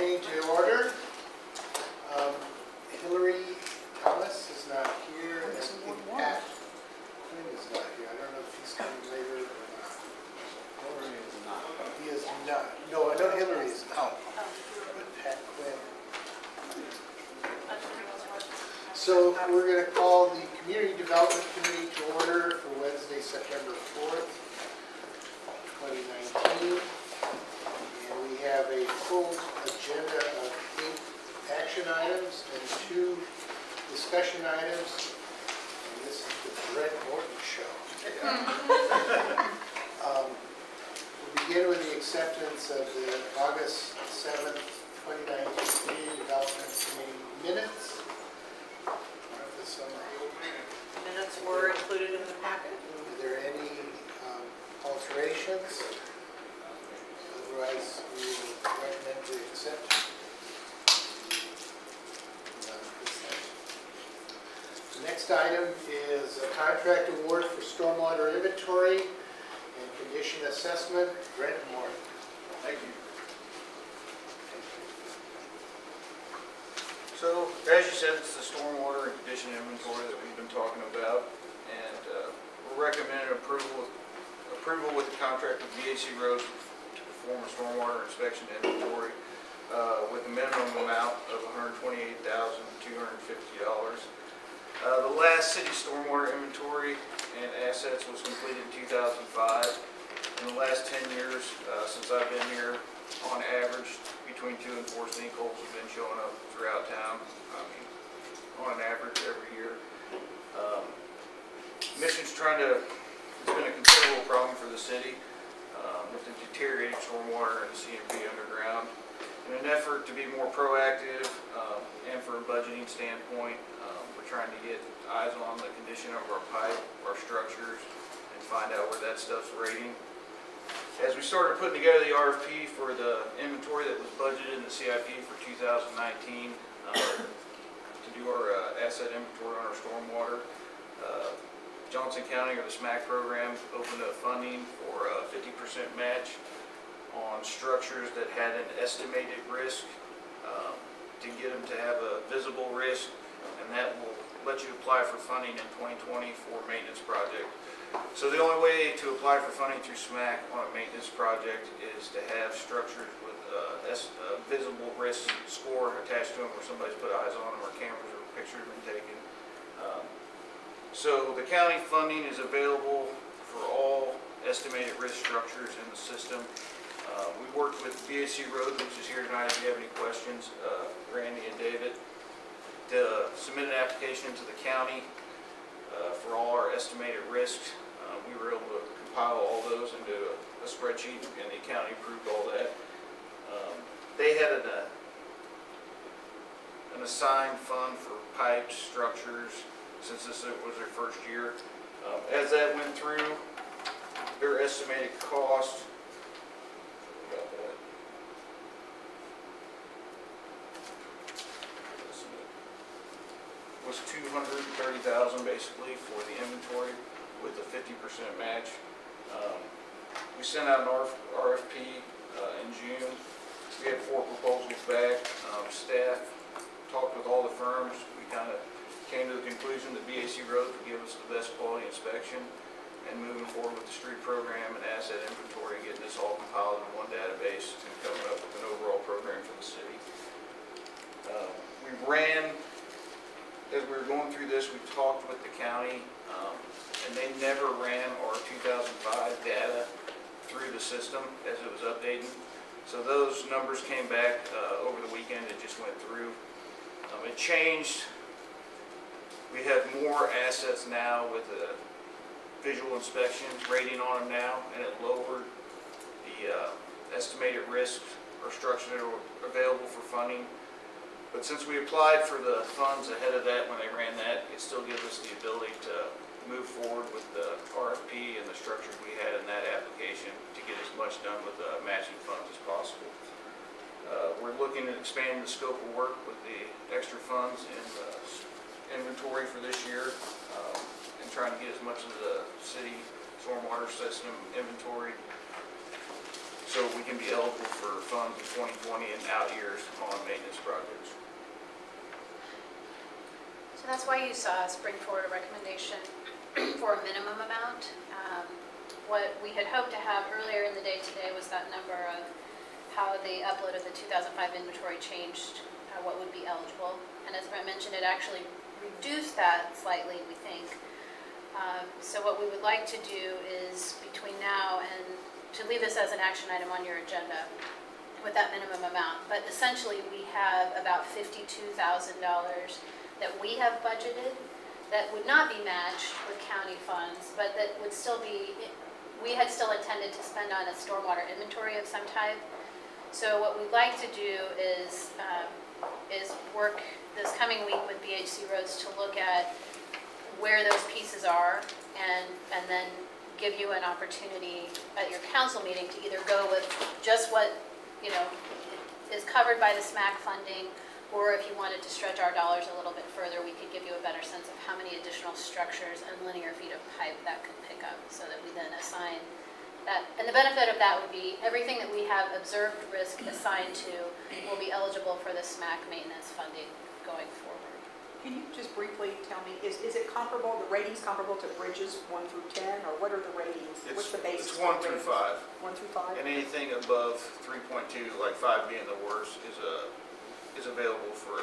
meeting to order. Hillary Thomas is not here, and Pat Quinn is not here. I don't know if he's coming later or not. Hillary is not. He is not. No, I know Hillary is out, but Pat Quinn. So we're going to call the Community Development Committee to order for Wednesday, September 4th, 2019. And we have a full agenda of 8 action items and 2 discussion items. And this is the Brent Morton show. We'll begin with the acceptance of the August 7th, 2019 Community Development Committee minutes. Minutes were included in the packet. Are there any alterations? Otherwise, we will recommend to accept. The next item is a contract award for stormwater inventory and condition assessment. Brent Morton. Thank you. So, as you said, it's the stormwater and condition inventory that we've been talking about, and we're recommending approval with the contract with VAC Roads to perform a stormwater inspection inventory with a minimum amount of $128,250. The last city stormwater inventory and assets was completed in 2005. In the last 10 years, since I've been here, on average, between 2 and 4 sinkholes have been showing up throughout town. I mean, on an average every year. Mission's it's been a considerable problem for the city with the deteriorating stormwater and the CMP underground. In an effort to be more proactive and for a budgeting standpoint, we're trying to get eyes on the condition of our pipe, our structures, and find out where that stuff's rating. As we started putting together the RFP for the inventory that was budgeted in the CIP for 2019 to do our asset inventory on our stormwater, Johnson County, or the SMAC program, opened up funding for a 50% match on structures that had an estimated risk to get them to have a visible risk, and that will let you apply for funding in 2020 for a maintenance project. So the only way to apply for funding through SMAC on a maintenance project is to have structures with a visible risk score attached to them, where somebody's put eyes on them, or cameras or pictures have been taken. So the county funding is available for all estimated risk structures in the system. We worked with VAC Roads, which is here tonight if you have any questions, Randy and David, to submit an application to the county for all our estimated risks. We were able to compile all those into a spreadsheet, and the county approved all that. They had an assigned fund for pipes, structures, since this was their first year. As that went through, their estimated cost was $230,000 basically for the inventory with a 50% match. We sent out an RFP in June. We had 4 proposals back. Staff talked with all the firms. We kind of came to the conclusion that VAC Roads would give us the best quality inspection, and moving forward with the street program and asset inventory, getting this all compiled in one database and coming up with an overall program for the city. As we were going through this, we talked with the county, and they never ran our 2005 data through the system as it was updating. So those numbers came back over the weekend. It just went through. It changed. We have more assets now with a visual inspection rating on them now, and it lowered the estimated risks or structures that are available for funding. But since we applied for the funds ahead of that, when they ran that, it still gives us the ability to move forward with the RFP and the structures we had in that application to get as much done with matching funds as possible. We're looking at expanding the scope of work with the extra funds in the inventory for this year, and trying to get as much of the city stormwater system inventory so we can be eligible for funds in 2020 and out years on maintenance projects. So that's why you saw us bring forward a recommendation for a minimum amount. What we had hoped to have earlier in the day today was that number of how the upload of the 2005 inventory changed what would be eligible. And as Brent mentioned, it actually reduced that slightly, we think. So what we would like to do is between now and to leave this as an action item on your agenda with that minimum amount. But essentially we have about $52,000 that we have budgeted that would not be matched with county funds, but that would still be, we had still intended to spend on a stormwater inventory of some type. So what we'd like to do is work this coming week with BHC Roads to look at where those pieces are and then give you an opportunity at your council meeting to either go with just what, you know, is covered by the SMAC funding, or if you wanted to stretch our dollars a little bit further, we could give you a better sense of how many additional structures and linear feet of pipe that could pick up, so that we then assign that. And the benefit of that would be everything that we have observed risk assigned to will be eligible for the SMAC maintenance funding going forward. Can you just briefly tell me, is it comparable, the ratings comparable to bridges 1 through 10, or what are the ratings? What's the basis? It's 1 through 5. 1 through 5? And anything above 3.2, like 5 being the worst, is available for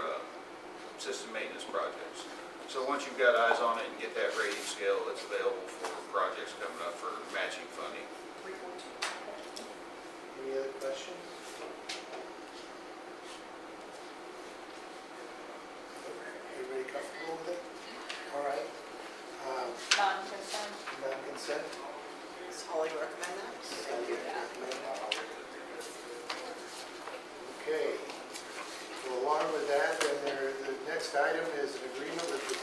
system maintenance projects. So once you've got eyes on it and get that rating scale, it's available for projects coming up for matching funding. 3.2. Any other questions? Everybody comfortable with it? All right. Non-consent. Non-consent? Does Holly recommend that? Okay. So along with that, then the next item is an agreement with the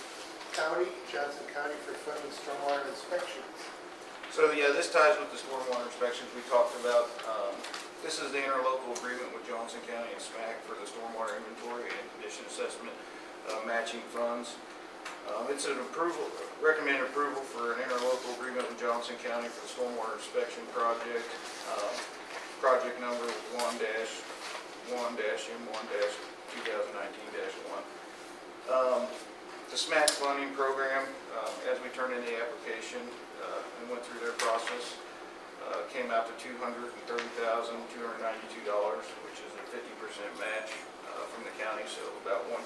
county, Johnson County, for funding stormwater inspections. So yeah, this ties with the stormwater inspections we talked about. This is the interlocal agreement with Johnson County and SMAC for the stormwater inventory and condition assessment matching funds. It's an recommended approval for an interlocal agreement with Johnson County for the stormwater inspection project. Project number 1-1-M1-2019-1. The SMAC funding program, as we turned in the application and went through their process, came out to $230,292, which is a 50% match from the county, so about $115,000.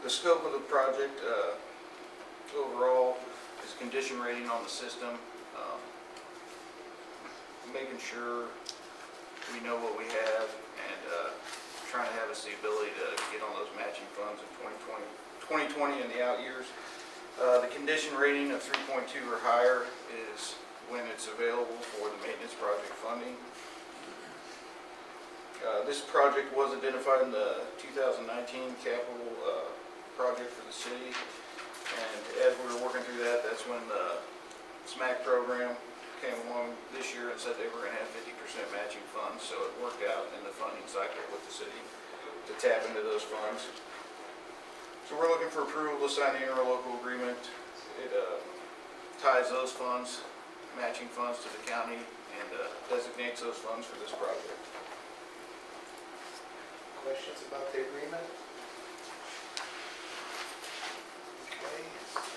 The scope of the project overall is condition rating on the system, making sure we know what we have, and trying to have us the ability to get on those matching funds in 2020 and the out years. The condition rating of 3.2 or higher is when it's available for the maintenance project funding. This project was identified in the 2019 capital project for the city, and as we were working through that, that's when the SMAC program came along this year and said they were going to have 50% matching funds, so it worked out in the funding cycle with the city to tap into those funds. So we're looking for approval to sign the interlocal agreement. It ties those funds, matching funds, to the county, and designates those funds for this project. Questions about the agreement? Okay.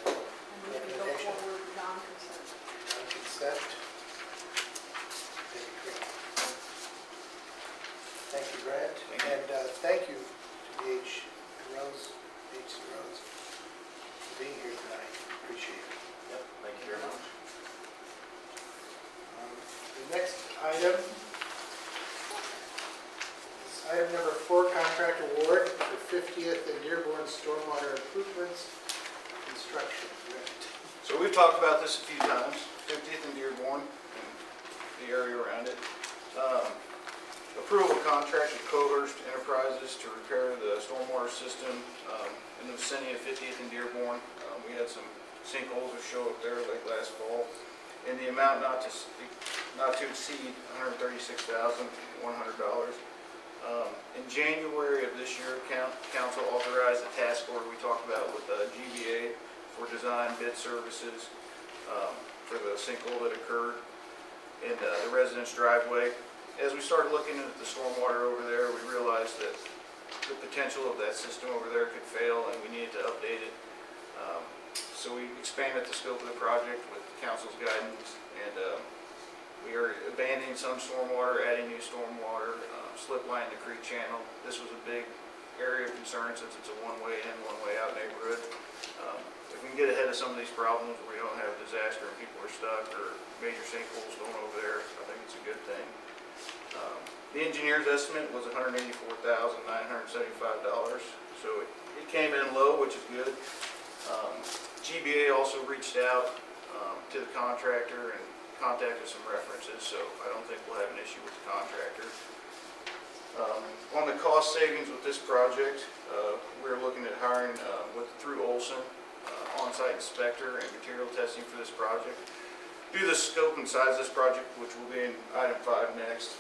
And we can go forward non-consent. Non-consent. Thank you, Brent. And thank you to BHC Roads for being here tonight. Appreciate it. Yep, thank you very much. The next item is item number 4, contract award for 50th and Dearborn stormwater improvements construction. Brent. So we've talked about this a few times, 50th and Dearborn and the area around it. Approval of contract with Cohurst Enterprises to repair the stormwater system in the vicinity of 50th and Dearborn. We had some sinkholes that show up there late last fall, in the amount not to exceed $136,100. In January of this year, Council authorized a task order we talked about with GBA for design bid services for the sinkhole that occurred. in the residence driveway. As we started looking into the stormwater over there, we realized that the potential of that system over there could fail and we needed to update it. So we expanded the scope of the project with the council's guidance, and we are abandoning some stormwater, adding new stormwater, slip line the creek channel. This was a big area of concern since it's a one-way in, one-way out neighborhood. If we can get ahead of some of these problems, we don't have disaster and people are stuck or major sinkholes going over there, I think it's a good thing. The engineer's estimate was $184,975, so it came in low, which is good. GBA also reached out to the contractor and contacted some references, so I don't think we'll have an issue with the contractor. On the cost savings with this project, we're looking at hiring through Olson, on-site inspector and material testing for this project. Due to the scope and size of this project, which will be in item 5 next,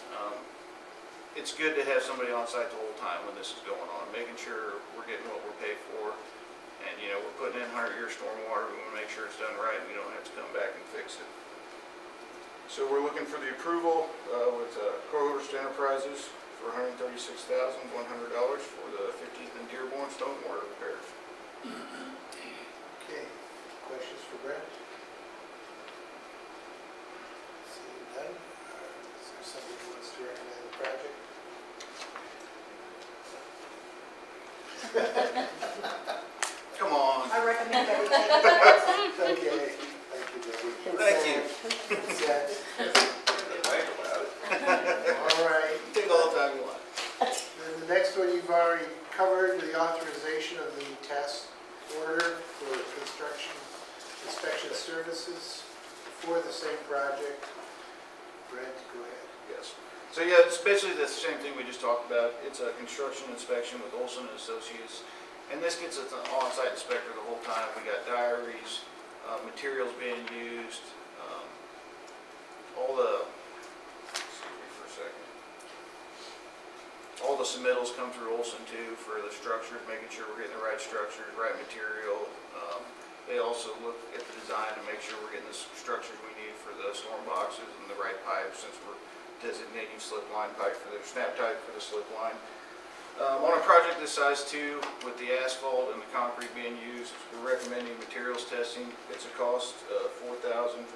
it's good to have somebody on site the whole time when this is going on, making sure we're getting what we're paid for. And you know, we're putting in 100-year stormwater, we want to make sure it's done right and we don't have to come back and fix it. So we're looking for the approval with Coast Enterprises for $136,100 for the 15th and Dearborn stormwater repairs. Okay, questions for Brent? Seeing none, is there somebody who wants to recommend the project? Come on. I recommend that we take it. Okay, thank you, Debbie. Thank you. Consent. Right about it. All right. Take all the time you want. Then the next one you've already covered, the authorization of the task order for construction inspection services for the same project. Brent, go ahead. Yes. So yeah, it's basically the same thing we just talked about. It's a construction inspection with Olson and Associates. And this gets us an on-site inspector the whole time. We got diaries, materials being used, all the, excuse me for a second, all the submittals come through Olson too for the structures, making sure we're getting the right structures, right material. They also look at the design to make sure we're getting the structures we need for the storm boxes and the right pipes, since we're designating slip line pipe for the snap type for the slip line. On a project this size too, with the asphalt and the concrete being used, we're recommending materials testing. It's a cost of $4,466.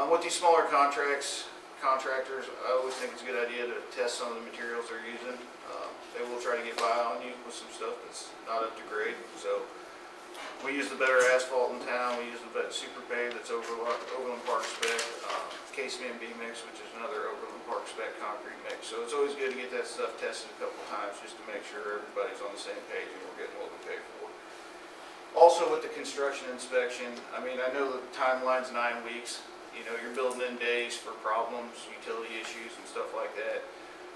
With these smaller contractors, I always think it's a good idea to test some of the materials they're using. They will try to get by on you with some stuff that's not up to grade. So we use the better asphalt in town. We use the better super pave that's Overland Park spec, KCMB mix, which is another Overland Park spec concrete mix. So it's always good to get that stuff tested a couple times just to make sure everybody's on the same page and we're getting what we pay for. Also with the construction inspection, I mean, I know the timeline's 9 weeks. You know, you're building in days for problems, utility issues and stuff like that.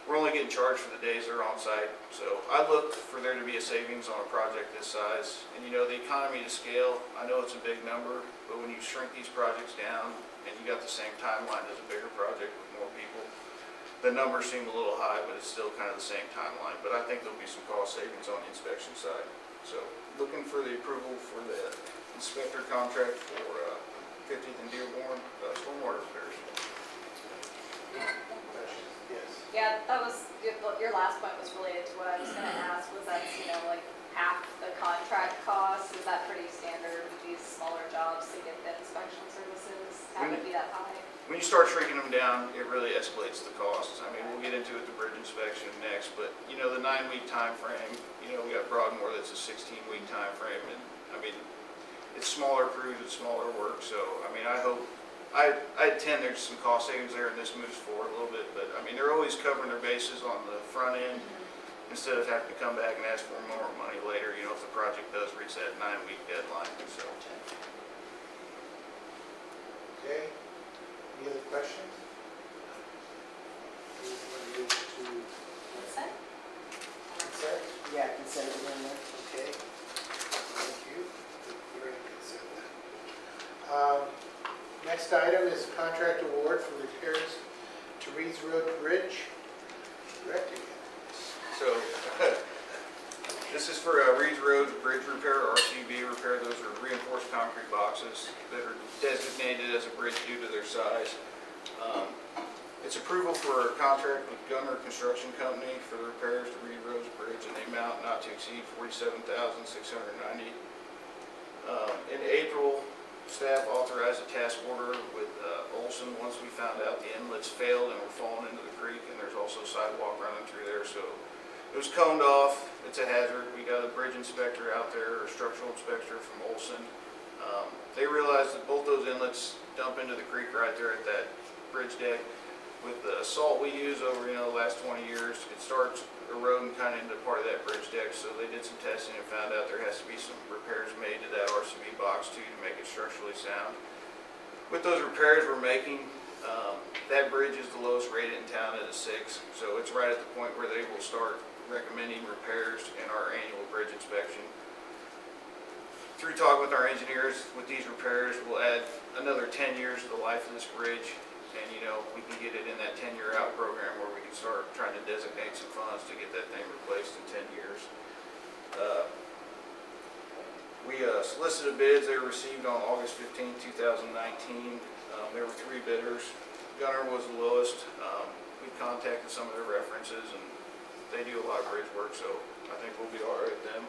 We're only getting charged for the days they're on site. So I look for there to be a savings on a project this size. And you know, the economy to scale, I know it's a big number, but when you shrink these projects down and you got the same timeline as a bigger project with more people, the numbers seem a little high, but it's still kind of the same timeline. But I think there'll be some cost savings on the inspection side. So looking for the approval for the inspector contract for 15th and Dearborn stormwater repairs. Yes. Yeah, that was, your last point was related to what I was gonna ask, was that, you know, like half the contract cost, is that pretty standard with these smaller jobs to get the inspection services? How would it be that high? When you start shrinking them down, it really escalates the costs. I mean, we'll get into it, the bridge inspection next, but you know, the 9-week time frame, you know, we got Broadmoor that's a 16-week time frame, and I mean, it's smaller crews, it's smaller work, so I mean, I hope, I intend there's some cost savings there and this moves forward a little bit, but I mean, they're always covering their bases on the front end instead of having to come back and ask for more money later, you know, if the project does reach that 9-week deadline, so. Okay. Any other questions? Anyone move to Consent? consent? Yeah, consent agenda. Okay. Thank you. We're in consent then. Next item is contract award for repairs to Reed's Road Bridge. Brent again. So, this is for Reed's Road Bridge repair, RCB repair. Those are reinforced concrete boxes. boxes that are designated as a bridge due to their size. It's approval for a contract with Gunner Construction Company for the repairs to Reed Rose Bridge in the amount not to exceed $47,690. In April, staff authorized a task order with Olson once we found out the inlets failed and were falling into the creek, and there's also sidewalk running through there, so it was coned off. It's a hazard. We got a bridge inspector out there, or structural inspector from Olson. They realized that both those inlets dump into the creek right there at that bridge deck. With the salt we use over, the last 20 years, it starts eroding kind of into part of that bridge deck, so they did some testing and found out there has to be some repairs made to that RCB box too to make it structurally sound. With those repairs we're making, that bridge is the lowest rated in town at a 6, so it's right at the point where they will start recommending repairs in our annual bridge inspection. Through talking with our engineers, with these repairs, we'll add another 10 years to the life of this bridge, and we can get it in that 10-year out program where we can start trying to designate some funds to get that thing replaced in 10 years. We solicited bids. They were received on August 15, 2019. There were 3 bidders. Gunner was the lowest. We contacted some of their references, and they do a lot of bridge work, so I think we'll be all right with them.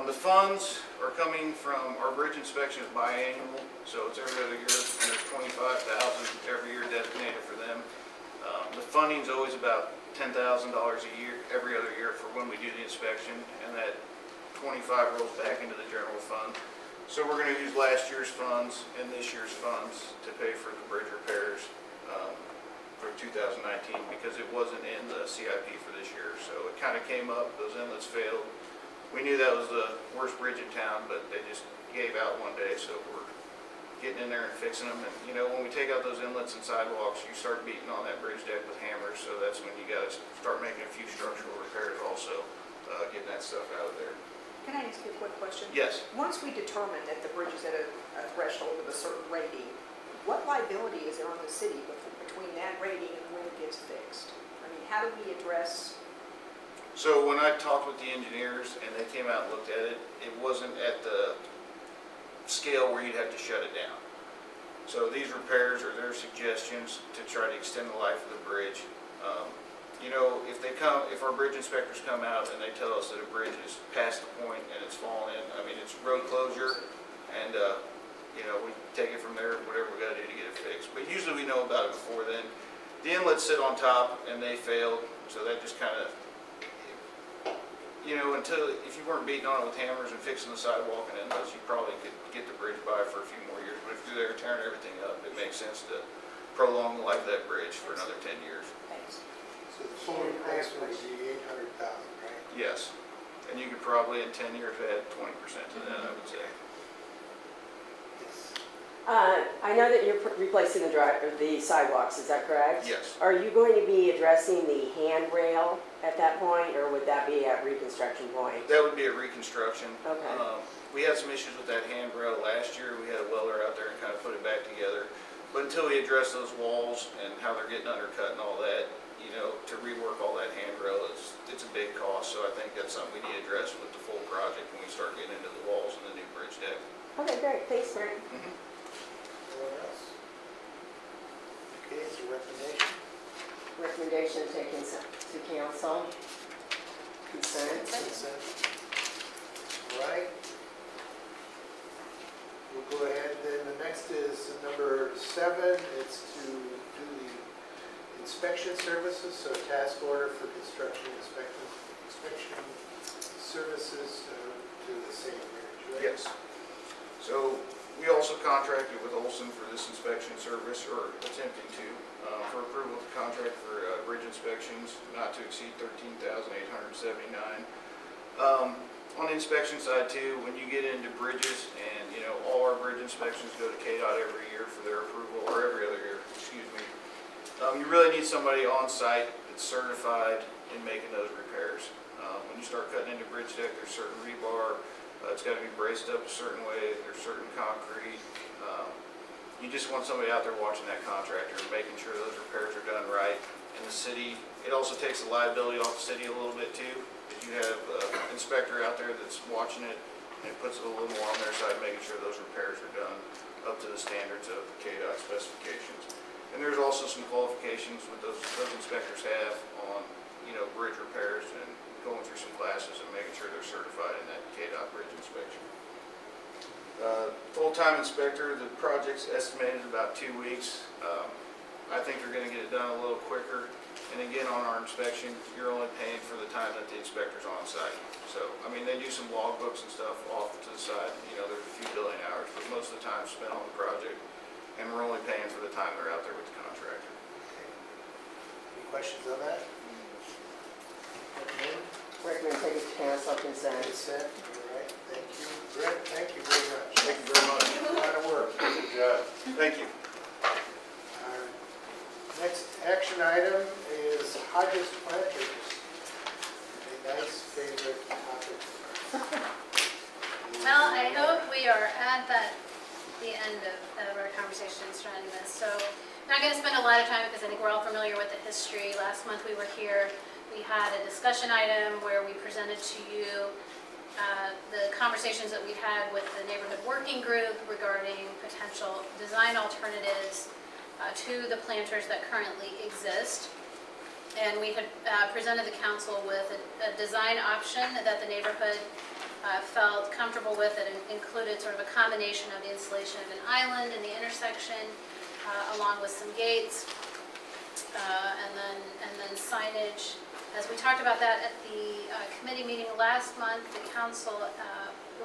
The funds are coming from, our bridge inspection is biannual, so it's every other year, and there's $25,000 every year designated for them. The funding's always about $10,000 a year, every other year for when we do the inspection, and that 25 rolls back into the general fund. So we're going to use last year's funds and this year's funds to pay for the bridge repairs for 2019 because it wasn't in the CIP for this year. So it kind of came up, those inlets failed. We knew that was the worst bridge in town, but they just gave out one day, so we're getting in there and fixing them. And when we take out those inlets and sidewalks, you start beating on that bridge deck with hammers, so that's when you got to start making a few structural repairs also, getting that stuff out of there. Can I ask you a quick question? Yes. Once we determine that the bridge is at a threshold of a certain rating, what liability is there on the city between that rating and when it gets fixed? I mean, how do we address? So when I talked with the engineers and they came out and looked at it, it wasn't at the scale where you'd have to shut it down. So these repairs are their suggestions to try to extend the life of the bridge. If our bridge inspectors come out and they tell us that a bridge is past the point and it's fallen in, I mean, it's road closure, and we take it from there, whatever we got to do to get it fixed. But usually we know about it before then. The inlets sit on top and they failed, so that just kind of, if you weren't beating on it with hammers and fixing the sidewalk and inlets, you probably could get the bridge by for a few more years. But if you're there tearing everything up, it makes sense to prolong the life of that bridge for another 10 years. Thanks. So the full replacement would be $800,000, right? Yes. And you could probably in 10 years add 20% to that, I would say. Yes. I know that you're replacing the sidewalks, is that correct? Yes. Are you going to be addressing the handrail at that point, or would that be at reconstruction point? That would be a reconstruction. Okay. We had some issues with that handrail last year. We had a welder out there and kind of put it back together. But until we address those walls and how they're getting undercut and all that, to rework all that handrail, it's a big cost. So I think that's something we need to address with the full project when we start getting into the walls and the new bridge deck. Okay, great. Thanks, Brent. Anyone else? Okay, it's a recommendation. Recommendation taken to council. Concerns? Consent. All right. We'll go ahead, then the next is number 7. It's to do the inspection services, so task order for construction inspection services to the same bridge, right? Yes. So we also contracted with Olson for this inspection service, or attempting to, for approval of the contract for bridge inspections not to exceed $13,879. On the inspection side too, when you get into bridges, and all our bridge inspections go to KDOT every year for their approval, or every other year, excuse me. You really need somebody on site that's certified in making those repairs. When you start cutting into bridge deck, there's certain rebar. It's got to be braced up a certain way. There's certain concrete. You just want somebody out there watching that contractor and making sure those repairs are done right. In the city, it also takes the liability off the city a little bit too. If you have an inspector out there that's watching it, and it puts it a little more on their side, making sure those repairs the standards of KDOT specifications. And there's also some qualifications that those inspectors have on, you know, bridge repairs and going through some classes and making sure they're certified in that KDOT bridge inspection. Full-time inspector, the project's estimated about 2 weeks. I think they're going to get it done a little quicker. And again, on our inspection, you're only paying for the time that the inspector's on site. So, I mean, they do some logbooks and stuff off to the side. You know, there's a few billing hours, but most of the time spent on the project. And we're only paying for the time they're out there with the contractor. Any questions on that? Recommend taking to council consent. Consent, all right, thank you. Brent, thank you very much. Thank you very much. A lot of work. Good job. Thank you. Our next action item is Hodges Planters. A nice favorite topic. Well, I hope we are at the end of our conversation surrounding this. So I'm not going to spend a lot of time because I think we're all familiar with the history. Last month we were here. We had a discussion item where we presented to you the conversations that we had with the neighborhood working group regarding potential design alternatives to the planters that currently exist. And we had presented the council with a design option that the neighborhood felt comfortable with. It included sort of a combination of the installation of an island in the intersection along with some gates and then signage. As we talked about that at the committee meeting last month, the council,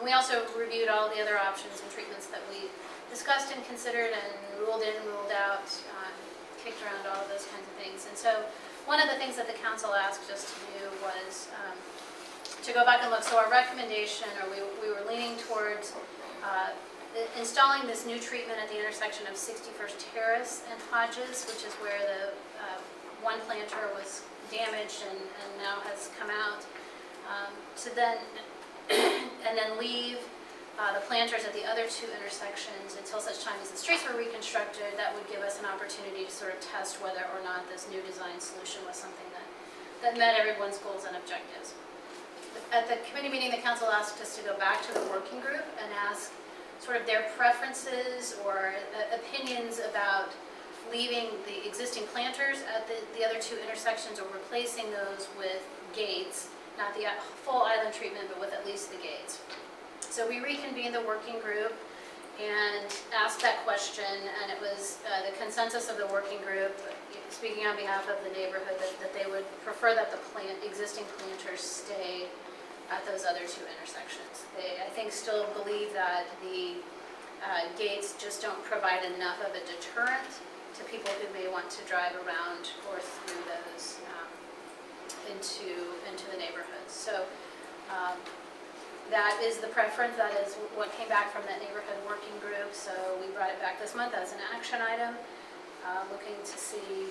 we also reviewed all the other options and treatments that we discussed and considered and ruled in, ruled out, kicked around all of those kinds of things. And so one of the things that the council asked us to do was to go back and look. So our recommendation, or we were leaning towards installing this new treatment at the intersection of 61st Terrace and Hodges, which is where the one planter was damaged and now has come out, to then and then leave the planters at the other two intersections until such time as the streets were reconstructed. That would give us an opportunity to sort of test whether or not this new design solution was something that met everyone's goals and objectives. At the committee meeting, the council asked us to go back to the working group and ask sort of their preferences or opinions about leaving the existing planters at the other two intersections or replacing those with gates, not the full island treatment, but with at least the gates. So we reconvened the working group and asked that question, and it was the consensus of the working group, speaking on behalf of the neighborhood, that they would prefer that the existing planters stay at those other two intersections. They, I think, still believe that the gates just don't provide enough of a deterrent to people who may want to drive around or through those into the neighborhoods. So that is the preference. That is what came back from that neighborhood working group. So we brought it back this month as an action item, looking to see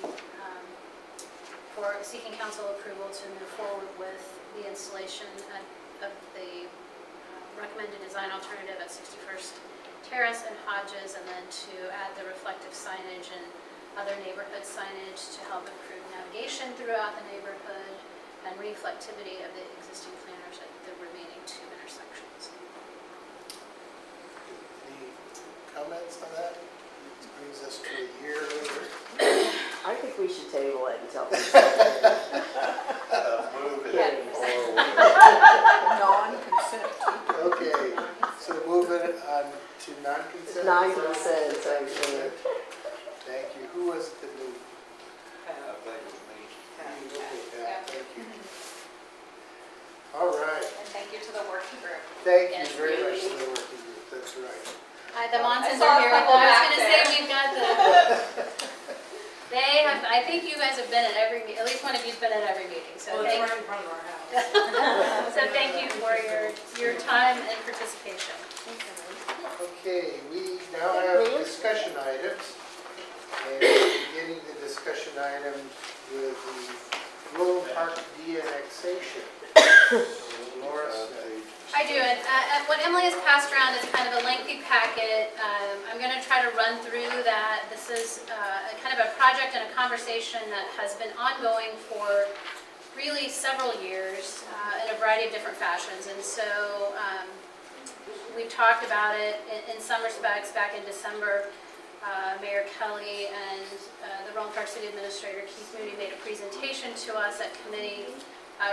for seeking council approval to move forward with the installation of the recommended design alternative at 61st Terrace and Hodges, and then to add the reflective signage and other neighborhood signage to help improve navigation throughout the neighborhood and reflectivity of the existing planters at the remaining two intersections. Any comments on that? This brings us to a year later. I think we should table it until. Move it forward. Non-consent. Okay, so moving on to non-consent. Non-consent, actually. Thank you. Who was it that moved? I think it was me. Okay, Yeah. thank you. All right. And thank you to the working group. Thank you Yes, very much really. to the working group. That's right. The Monsons saw are here. a I couple was back going to say there. we've got the. They have. I think you guys have been at every. At least one of you's been at every meeting. So Well, it's thank. right in front of our house. So thank you for your time and participation. Okay, we now have discussion items. And beginning the discussion item with the Willow Park de-annexation. Laura, I do, and what Emily has passed around is kind of a lengthy packet. I'm going to try to run through that. This is kind of a project and a conversation that has been ongoing for really several years in a variety of different fashions. And so we've talked about it in some respects. Back in December, Mayor Kelly and the Roland Park City Administrator Keith Moody made a presentation to us at committee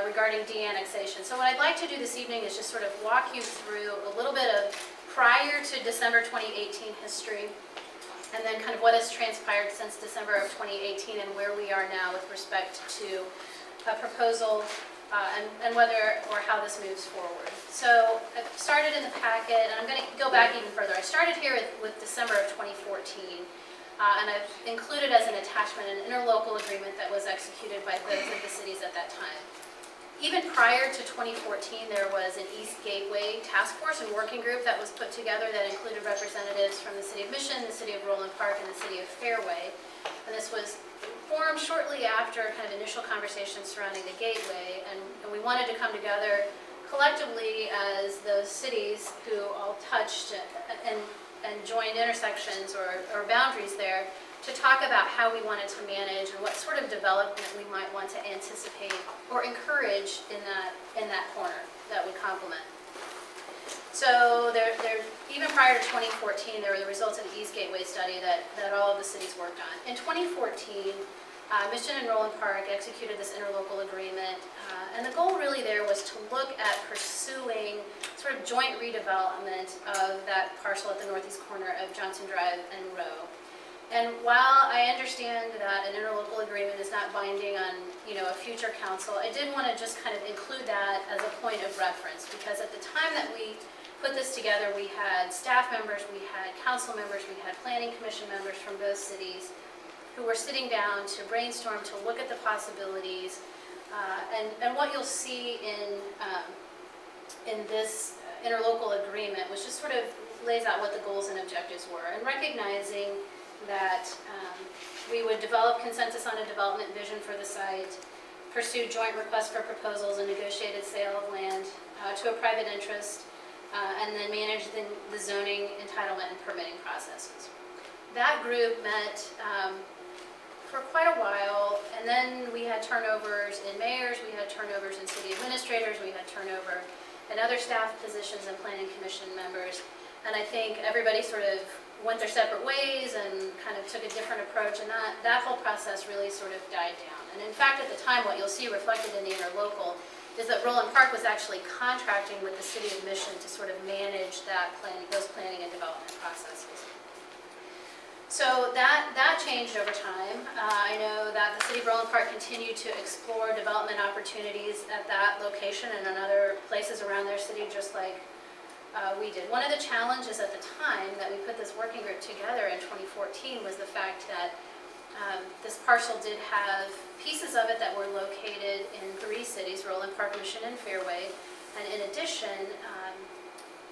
regarding de-annexation. So what I'd like to do this evening is just sort of walk you through a little bit of prior to December 2018 history, and then kind of what has transpired since December of 2018 and where we are now with respect to a proposal and whether or how this moves forward. So I started in the packet, and I'm going to go back even further. I started here with December of 2014, and I've included as an attachment an interlocal agreement that was executed by both of the cities at that time. Even prior to 2014, there was an East Gateway task force and working group that was put together that included representatives from the City of Mission, the City of Roland Park, and the City of Fairway. And this was formed shortly after kind of initial conversations surrounding the Gateway, and we wanted to come together collectively as those cities who all touched and joined intersections or boundaries there to talk about how we wanted to manage and what sort of development we might want to anticipate or encourage in that corner that would complement. So even prior to 2014, there were the results of the East Gateway study that all of the cities worked on. In 2014, Mission and Roland Park executed this interlocal agreement, and the goal really there was to look at pursuing sort of joint redevelopment of that parcel at the northeast corner of Johnson Drive and Row. And while I understand that an interlocal agreement is not binding on, a future council, I did want to just kind of include that as a point of reference, because at the time that we put this together, we had staff members, we had council members, we had planning commission members from both cities who were sitting down to brainstorm, to look at the possibilities, and what you'll see in this interlocal agreement, which just sort of lays out what the goals and objectives were, and recognizing that we would develop consensus on a development vision for the site, pursue joint requests for proposals and negotiated sale of land to a private interest, and then manage the zoning, entitlement, and permitting processes. That group met for quite a while, and then we had turnovers in mayors, we had turnovers in city administrators, we had turnover in other staff positions and planning commission members, and I think everybody sort of went their separate ways and kind of took a different approach, and that whole process really sort of died down. And in fact, at the time, what you'll see reflected in the interlocal is that Roland Park was actually contracting with the City of Mission to sort of manage those planning and development processes. So that changed over time. I know that the City of Roland Park continued to explore development opportunities at that location and in other places around their city, just like we did. One of the challenges at the time that we put this working group together in 2014 was the fact that this parcel did have pieces of it that were located in 3 cities, Roland Park, Mission, and Fairway. And in addition,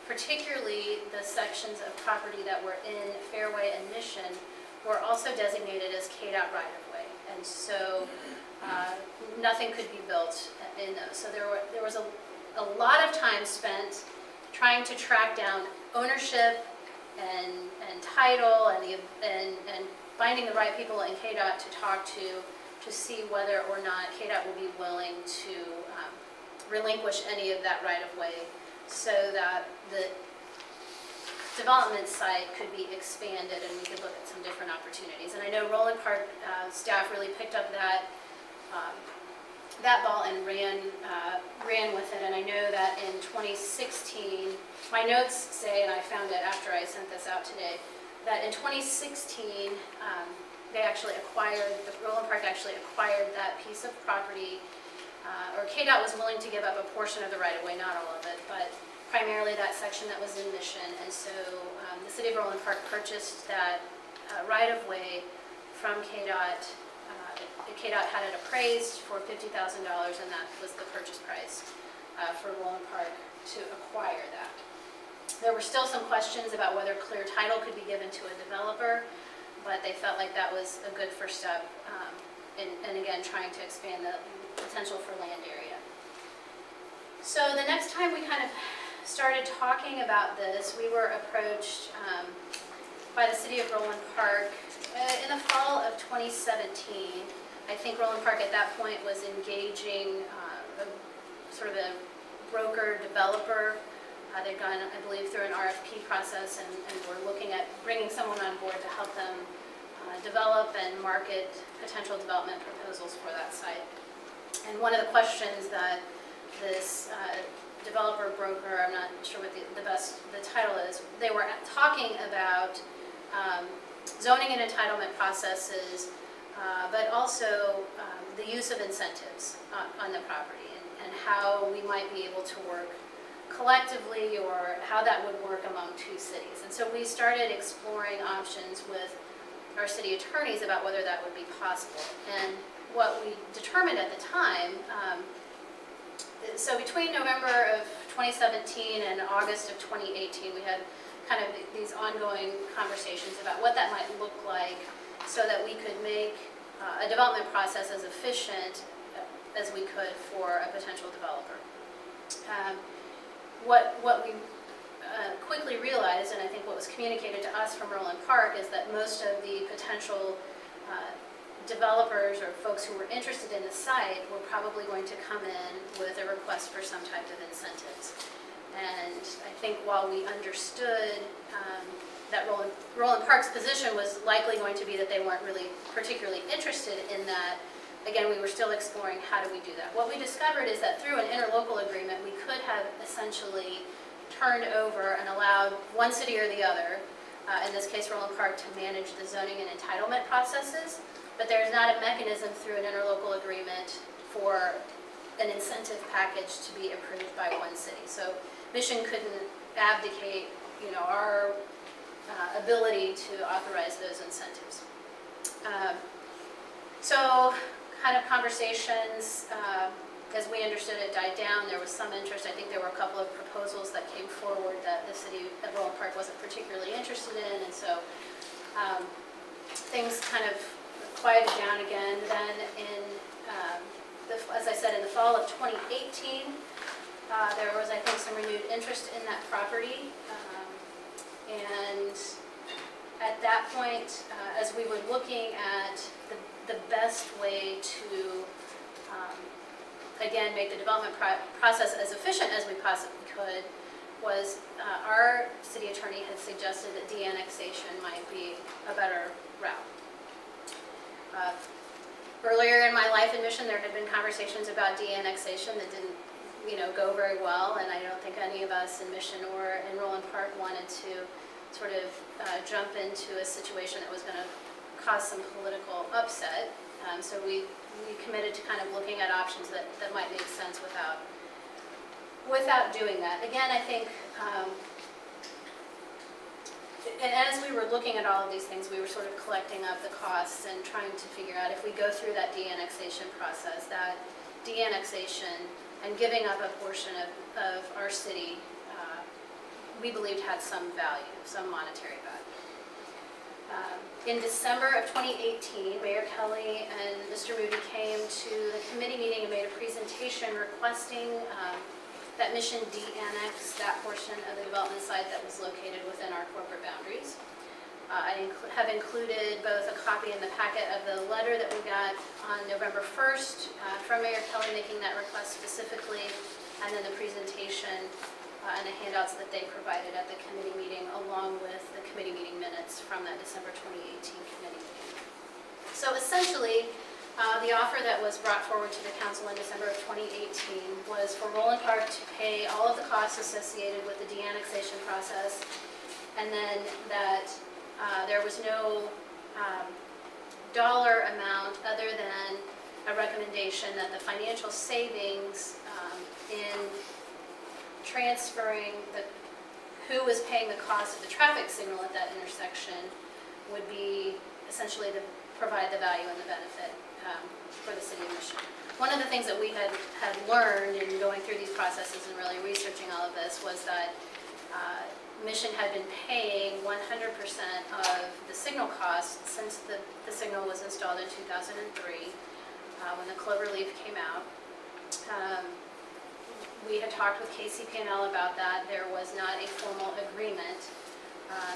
particularly the sections of property that were in Fairway and Mission were also designated as KDOT right-of-way. And so nothing could be built in those. So there was a lot of time spent trying to track down ownership and title and finding the right people in KDOT to talk to see whether or not KDOT will be willing to relinquish any of that right-of-way so that the development site could be expanded and we could look at some different opportunities. And I know Roland Park staff really picked up that ball and ran with it. And I know that in 2016, my notes say, and I found it after I sent this out today, that in 2016, Roland Park actually acquired that piece of property, or KDOT was willing to give up a portion of the right-of-way, not all of it, but primarily that section that was in Mission. And so the City of Roland Park purchased that right-of-way from KDOT. KDOT had it appraised for $50,000, and that was the purchase price for Roland Park to acquire that. There were still some questions about whether clear title could be given to a developer, but they felt like that was a good first step in again, trying to expand the potential for land area. So the next time we kind of started talking about this, we were approached by the City of Roland Park in the fall of 2017. I think Roland Park at that point was engaging sort of a broker-developer They've gone, I believe, through an RFP process, and we're looking at bringing someone on board to help them develop and market potential development proposals for that site. And one of the questions that this developer broker, I'm not sure what the title is, they were talking about zoning and entitlement processes, but also the use of incentives on the property, and how we might be able to work collectively, or how that would work among two cities. And so we started exploring options with our city attorneys about whether that would be possible. And what we determined at the time, so between November of 2017 and August of 2018, we had kind of these ongoing conversations about what that might look like, so that we could make a development process as efficient as we could for a potential developer. What we quickly realized, and I think what was communicated to us from Roland Park, is that most of the potential developers or folks who were interested in the site were probably going to come in with a request for some type of incentives. And I think while we understood that Roland Park's position was likely going to be that they weren't really particularly interested in that, again, we were still exploring how do we do that. What we discovered is that through an interlocal agreement, we could have essentially turned over and allowed one city or the other, in this case Roland Park, to manage the zoning and entitlement processes, but there's not a mechanism through an interlocal agreement for an incentive package to be approved by one city. So Mission couldn't abdicate, our ability to authorize those incentives. So kind of conversations, as we understood it, died down. There was some interest. I think there were a couple of proposals that came forward that the city of Roland Park wasn't particularly interested in, and so things kind of quieted down again. Then as I said, in the fall of 2018, there was, I think, some renewed interest in that property. And at that point, as we were looking at the best way to, again, make the development process as efficient as we possibly could, was our city attorney had suggested that de-annexation might be a better route. Earlier in my life in Mission, there had been conversations about de-annexation that didn't, go very well, and I don't think any of us in Mission or in Roland Park wanted to sort of jump into a situation that was going to cause some political upset. So we committed to kind of looking at options that might make sense without doing that. Again, I think, and as we were looking at all of these things, we were sort of collecting up the costs and trying to figure out if we go through that de-annexation process, that de-annexation and giving up a portion of our city, we believed had some value, some monetary value. In December of 2018, Mayor Kelly and Mr. Moody came to the committee meeting and made a presentation requesting that Mission de-annex that portion of the development site that was located within our corporate boundaries. I have included both a copy in the packet of the letter that we got on November 1st from Mayor Kelly making that request specifically, and then the presentation and the handouts that they provided at the committee meeting, along with the committee meeting minutes from that December 2018 committee meeting. So essentially, the offer that was brought forward to the council in December of 2018 was for Roland Park to pay all of the costs associated with the de-annexation process, and then that there was no dollar amount other than a recommendation that the financial savings in transferring who was paying the cost of the traffic signal at that intersection would be essentially to provide the value and the benefit for the city of Mission. One of the things that we had learned in going through these processes and really researching all of this was that Mission had been paying 100% of the signal costs since the signal was installed in 2003 when the Cloverleaf came out. We had talked with KCP&L about that. There was not a formal agreement.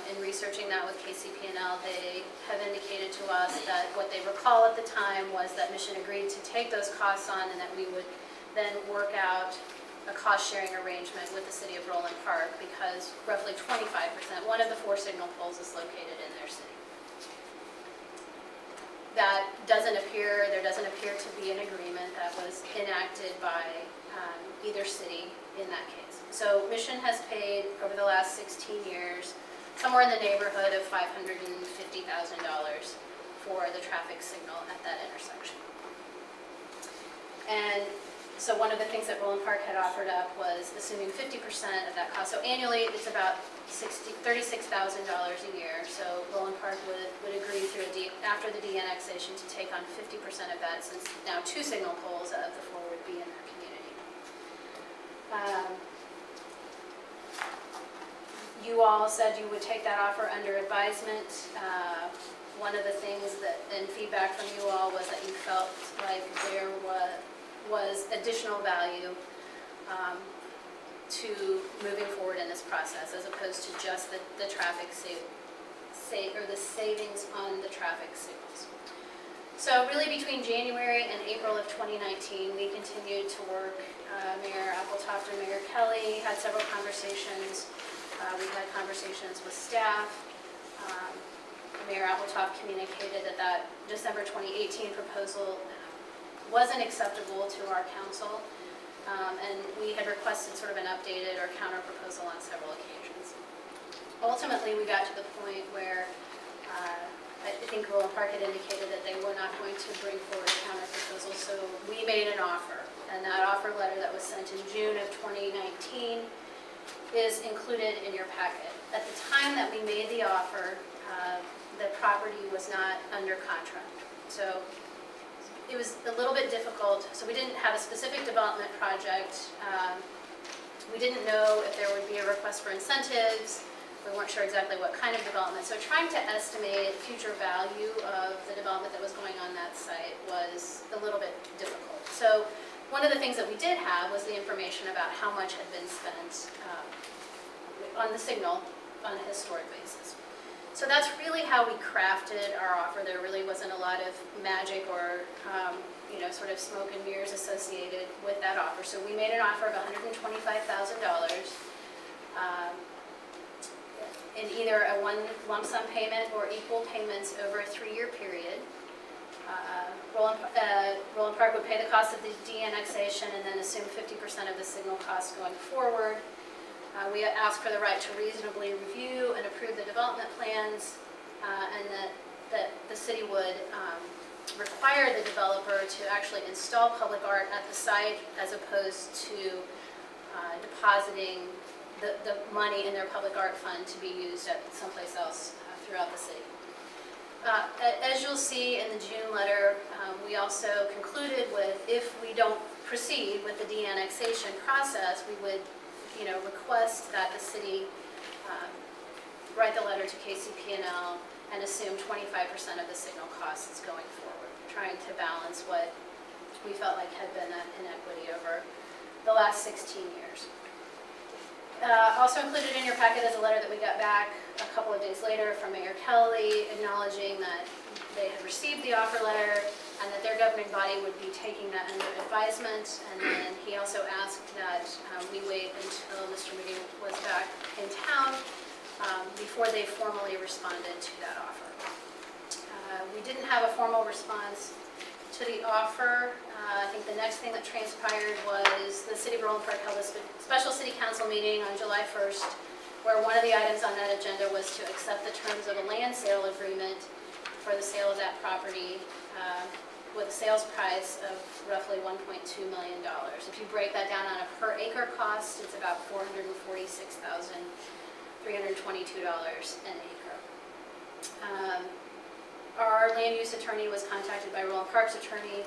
In researching that with KCP&L, they have indicated to us that what they recall at the time was that Mission agreed to take those costs on, and that we would then work out a cost-sharing arrangement with the city of Roland Park because roughly 25%, one of the 4 signal poles is located in their city. There doesn't appear to be an agreement that was enacted by either city in that case. So Mission has paid over the last 16 years somewhere in the neighborhood of $550,000 for the traffic signal at that intersection. And so one of the things that Roland Park had offered up was assuming 50% of that cost. So annually, it's about $36,000 a year. So Roland Park would agree through after the de-annexation to take on 50% of that, since now 2 signal poles of the 4 would be in their community. You all said you would take that offer under advisement. One of the things and feedback from you all was that you felt like there was additional value to moving forward in this process, as opposed to just the traffic the savings on the traffic signals. So really between January and April of 2019, we continued to work. Mayor Appletoft and Mayor Kelly had several conversations. We had conversations with staff. Mayor Appletoft communicated that December 2018 proposal wasn't acceptable to our council, and we had requested sort of an updated or counter proposal on several occasions. Ultimately, we got to the point where I think Roland Park had indicated that they were not going to bring forward a counter proposal, so we made an offer, and that offer letter that was sent in June of 2019 is included in your packet. At the time that we made the offer, the property was not under contract. So it was a little bit difficult. So we didn't have a specific development project. We didn't know if there would be a request for incentives. We weren't sure exactly what kind of development. So trying to estimate future value of the development that was going on that site was a little bit difficult. So one of the things that we did have was the information about how much had been spent on the signal on a historic basis. So that's really how we crafted our offer. There really wasn't a lot of magic or sort of smoke and mirrors associated with that offer. So we made an offer of $125,000 in either a one lump sum payment or equal payments over a 3-year period. Roland Park would pay the cost of the de-annexation and then assume 50% of the signal costs going forward. We asked for the right to reasonably review and approve the development plans, and that the city would require the developer to actually install public art at the site, as opposed to depositing the money in their public art fund to be used at someplace else throughout the city. As you'll see in the June letter, we also concluded with, if we don't proceed with the de-annexation process, we would request that the city write the letter to KCP&L and assume 25% of the signal costs going forward, trying to balance what we felt like had been that inequity over the last 16 years. Also included in your packet is a letter that we got back a couple of days later from Mayor Kelly, acknowledging that they had received the offer letter and that their governing body would be taking that under advisement. And then he also asked that we wait until Mr. Moody was back in town before they formally responded to that offer. We didn't have a formal response to the offer. I think the next thing that transpired was the City of Roland Park held a special City Council meeting on July 1st, where one of the items on that agenda was to accept the terms of a land sale agreement for the sale of that property with a sales price of roughly $1.2 million. If you break that down on a per acre cost, it's about $446,322 an acre. Our land use attorney was contacted by Roland Park's attorney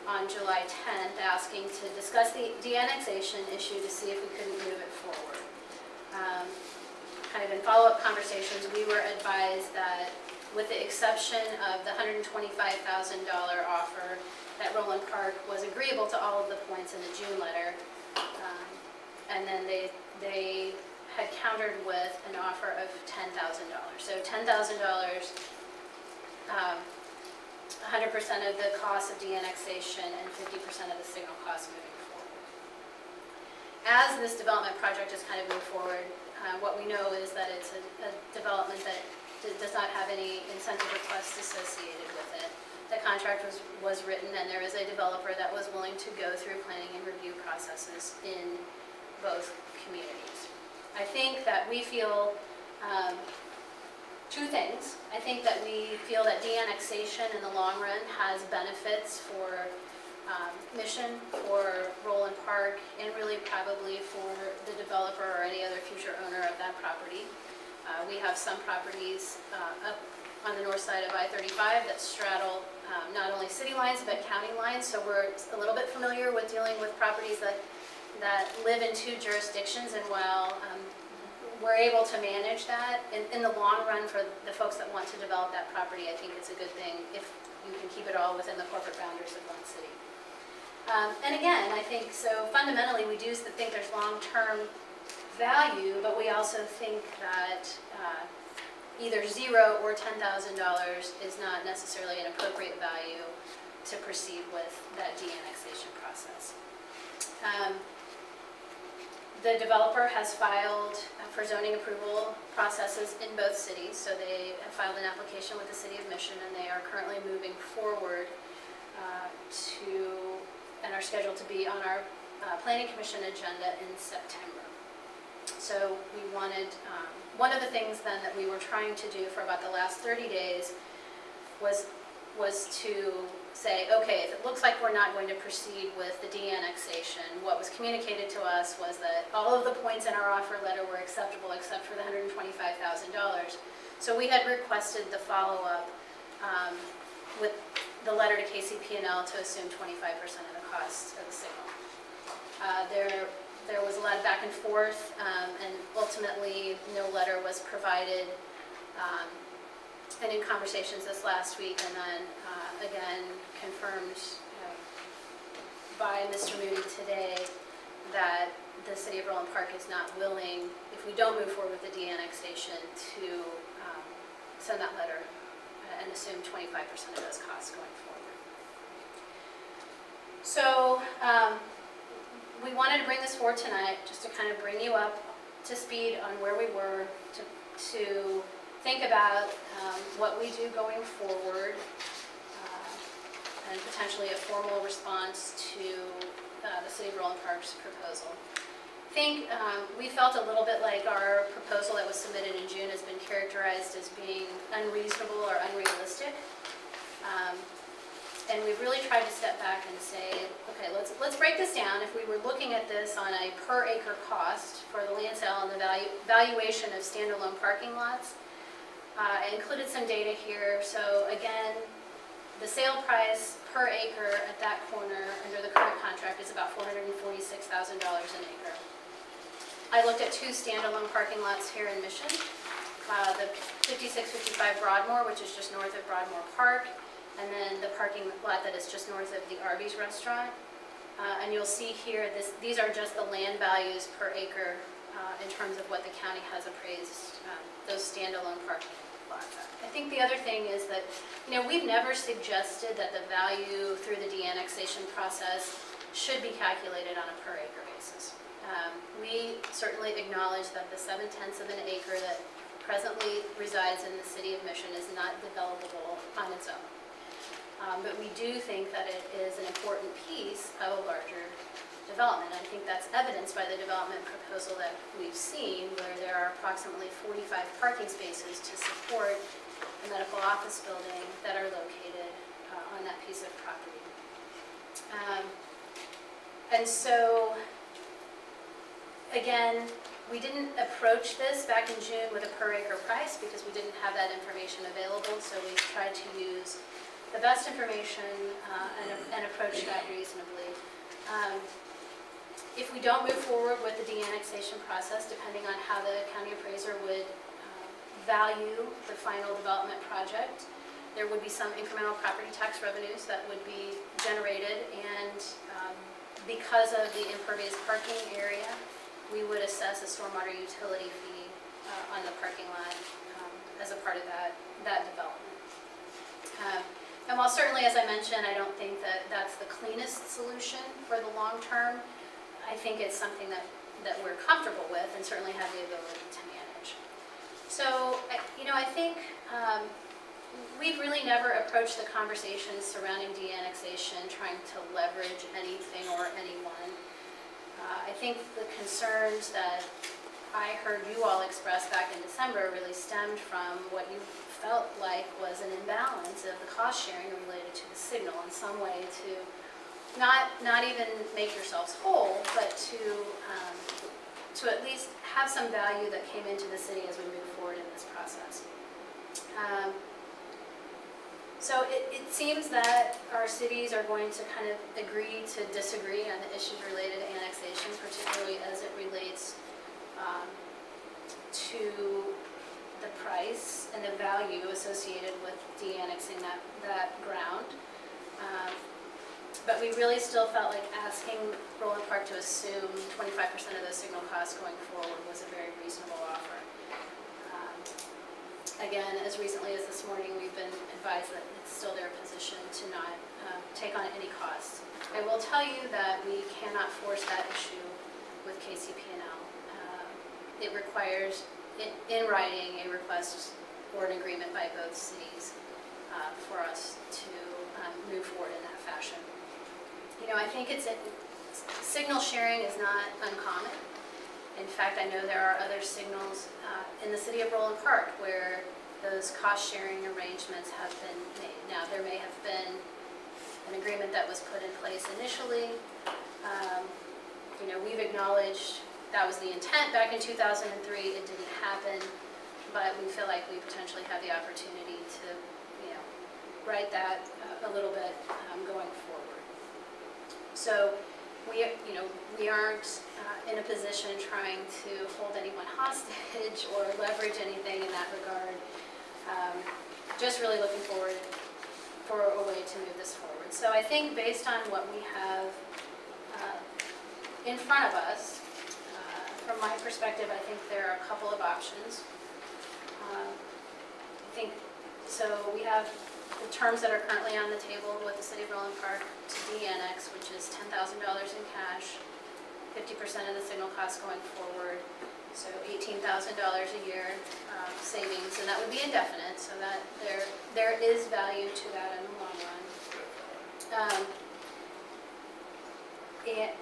on July 10th, asking to discuss the de-annexation issue to see if we couldn't move it forward. Kind of in follow-up conversations, we were advised that with the exception of the $125,000 offer, that Roland Park was agreeable to all of the points in the June letter, and then they had countered with an offer of $10,000. So $10,000, 100% of the cost of de-annexation and 50% of the signal costs moving forward. as this development project has kind of moved forward, what we know is that it's a development that does not have any incentive requests associated with it. The contract was written, and there is a developer that was willing to go through planning and review processes in both communities. I think that we feel two things. I think that we feel that de-annexation in the long run has benefits for Mission, for Roland Park, and really probably for the developer or any other future owner of that property. We have some properties up on the north side of I-35 that straddle not only city lines but county lines, so we're a little bit familiar with dealing with properties that live in two jurisdictions, and while we're able to manage that, in the long run for the folks that want to develop that property, I think it's a good thing if you can keep it all within the corporate boundaries of one city. And again, I think, so fundamentally we do think there's long-term value, but we also think that either $0 or $10,000 is not necessarily an appropriate value to proceed with that de-annexation process. The developer has filed for zoning approval processes in both cities, so they have filed an application with the City of Mission, and they are currently moving forward and are scheduled to be on our Planning Commission agenda in September. So we wanted, one of the things then that we were trying to do for about the last 30 days was to say, okay, if it looks like we're not going to proceed with the de-annexation, what was communicated to us was that all of the points in our offer letter were acceptable except for the $125,000. So we had requested the follow-up with the letter to KCP&L to assume 25% of the cost of the signal. There was a lot of back and forth, and ultimately no letter was provided. And in conversations this last week, and then again confirmed by Mr. Moody today, that the City of Roland Park is not willing, if we don't move forward with the de-annexation, to send that letter and assume 25% of those costs going forward. So we wanted to bring this forward tonight just to kind of bring you up to speed on where we were, to think about what we do going forward, and potentially a formal response to the City of Roland Park's proposal. I think we felt a little bit like our proposal that was submitted in June has been characterized as being unreasonable or unrealistic. And we've really tried to step back and say, okay, let's break this down. If we were looking at this on a per acre cost for the land sale and the valuation of standalone parking lots, I included some data here. So again, the sale price per acre at that corner under the current contract is about $446,000 an acre. I looked at two standalone parking lots here in Mission, the 5655 Broadmoor, which is just north of Broadmoor Park, and then the parking lot that is just north of the Arby's restaurant. And you'll see here, these are just the land values per acre in terms of what the county has appraised those standalone parking lots at. I think the other thing is that, we've never suggested that the value through the de-annexation process should be calculated on a per acre basis. We certainly acknowledge that the 7/10 of an acre that presently resides in the City of Mission is not developable on its own. But we do think that it is an important piece of a larger development. I think that's evidenced by the development proposal that we've seen, where there are approximately 45 parking spaces to support a medical office building that are located on that piece of property. And so, again, we didn't approach this back in June with a per acre price because we didn't have that information available, so we tried to use the best information and approach that reasonably. If we don't move forward with the de-annexation process, depending on how the county appraiser would value the final development project, there would be some incremental property tax revenues that would be generated, and because of the impervious parking area, we would assess a stormwater utility fee on the parking lot as a part of that development. And while certainly, as I mentioned, I don't think that that's the cleanest solution for the long term, I think it's something that we're comfortable with and certainly have the ability to manage. So, I think we've really never approached the conversations surrounding de-annexation trying to leverage anything or anyone. I think the concerns that I heard you all express back in December really stemmed from what you felt like was an imbalance of the cost sharing related to the signal in some way to not even make yourselves whole, but to at least have some value that came into the city as we move forward in this process. So it seems that our cities are going to kind of agree to disagree on the issues related to annexation, particularly as it relates to the price and the value associated with de-annexing that ground. But we really still felt like asking Roland Park to assume 25% of those signal costs going forward was a very reasonable offer. Again, as recently as this morning, we've been advised that it's still their position to not take on any costs. I will tell you that we cannot force that issue with KCP&L. It requires, in writing, a request or an agreement by both cities for us to move forward in that fashion. I think signal sharing is not uncommon. In fact, I know there are other signals in the city of Roland Park where those cost-sharing arrangements have been made. Now, there may have been an agreement that was put in place initially. We've acknowledged that was the intent back in 2003. It didn't happen, but we feel like we potentially have the opportunity to, right that a little bit going forward. So we aren't in a position trying to hold anyone hostage or leverage anything in that regard. Just really looking forward for a way to move this forward. So I think based on what we have in front of us, from my perspective, I think there are a couple of options. We have the terms that are currently on the table with the City of Roland Park to de-annex, which is $10,000 in cash, 50% of the signal costs going forward, so $18,000 a year savings, and that would be indefinite, so that there is value to that in the long run.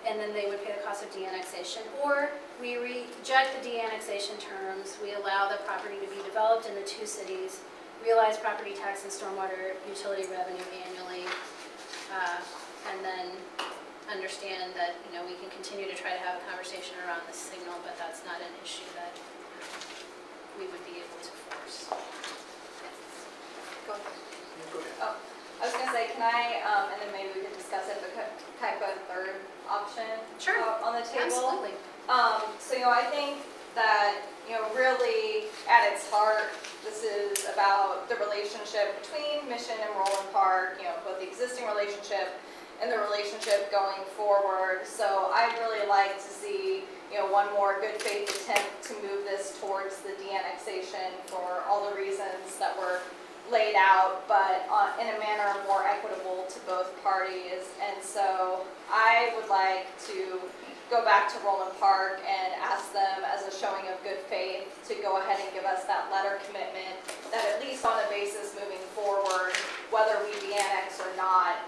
And then they would pay the cost of de-annexation, or we reject the de-annexation terms, we allow the property to be developed in the two cities, realize property tax and stormwater utility revenue annually, and then understand that we can continue to try to have a conversation around the signal, but that's not an issue that we would be able to force. Go ahead. Oh, I was going to say, can I, and then maybe we can discuss it, but type a third option Sure. On the table? Absolutely. I think that, really at its heart, this is about the relationship between Mission and Roland Park, both the existing relationship and the relationship going forward. So I'd really like to see, one more good faith attempt to move this towards the de-annexation for all the reasons that were laid out, but in a manner more equitable to both parties. And so I would like to go back to Roland Park and ask them as a showing of good faith to go ahead and give us that letter commitment that at least on a basis moving forward, whether we de-annex or not,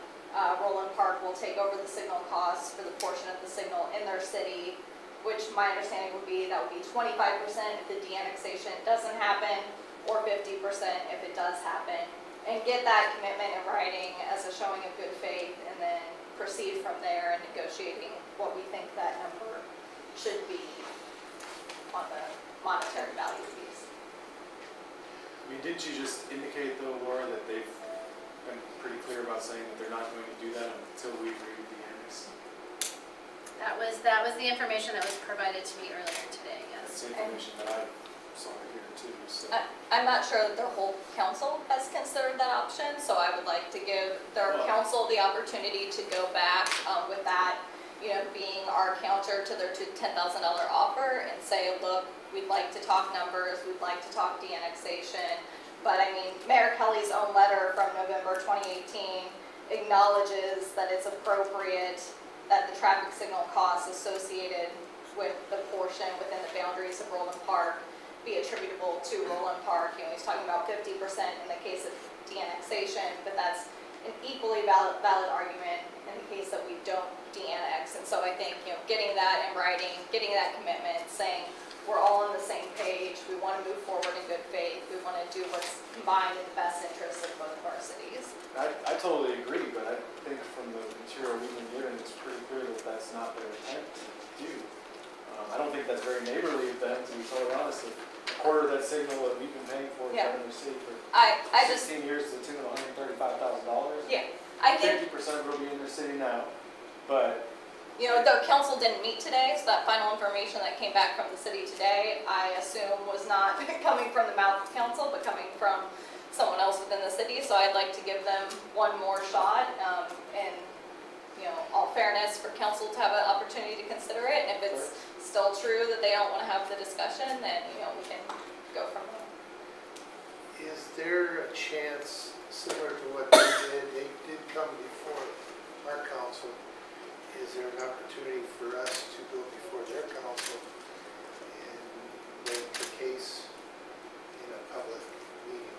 Roland Park will take over the signal costs for the portion of the signal in their city, which my understanding would be that would be 25% if the de-annexation doesn't happen, or 50% if it does happen, and get that commitment in writing as a showing of good faith, and then proceed from there in negotiating what we think that number should be on the monetary value piece. Didn't you just indicate though, Laura, that they've been pretty clear about saying that they're not going to do that until we agree with the annex? That was the information that was provided to me earlier today, yes. That's the information that I saw here too. So. I'm not sure that their whole council has considered that option, so I would like to give their council the opportunity to go back with that, being our counter to their $10,000 offer and say, look, we'd like to talk numbers, we'd like to talk de-annexation. But I mean, Mayor Kelly's own letter from November 2018 acknowledges that it's appropriate that the traffic signal costs associated with the portion within the boundaries of Roland Park be attributable to Roland Park. You know, he's talking about 50% in the case of de-annexation, but that's an equally valid argument in the case that we don't de-annex. And so I think, you know, getting that in writing, getting that commitment, saying we're all on the same page, we want to move forward in good faith, we want to do what's combined in the best interest of both of our cities. I totally agree, but I think from the material we've been given, it's pretty clear that that's not their intent to do. I don't think that's very neighborly of them, to be totally honest. A quarter of that signal that we've been paying for Yeah. in the city for I just, 16 years to the tune of $135,000. yeah, I think, 50% will be in their city now, but you know, the council didn't meet today, so that final information that came back from the city today, I assume was not coming from the mouth of council, but coming from someone else within the city. So I'd like to give them one more shot, and, you know, all fairness for council to have an opportunity to consider it. And if it's still true that they don't want to have the discussion, then, you know, we can go from there. Is there a chance, similar to what they did come before our council, is there an opportunity for us to go before their council and make the case in a public meeting?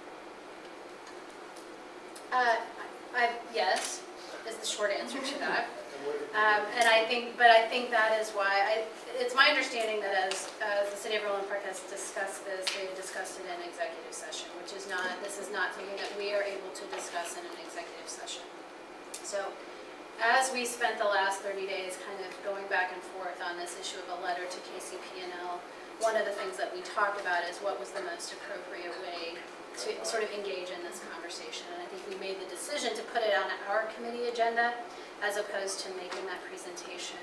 Yes, is the short answer to that. And what did And I think that is why, it's my understanding that as the city of Roland Park has discussed this, they've discussed it in executive session, which is not, this is not something that we are able to discuss in an executive session. So, as we spent the last 30 days kind of going back and forth on this issue of a letter to KCP&L, one of the things that we talked about is what was the most appropriate way to sort of engage in this conversation. And I think we made the decision to put it on our committee agenda as opposed to making that presentation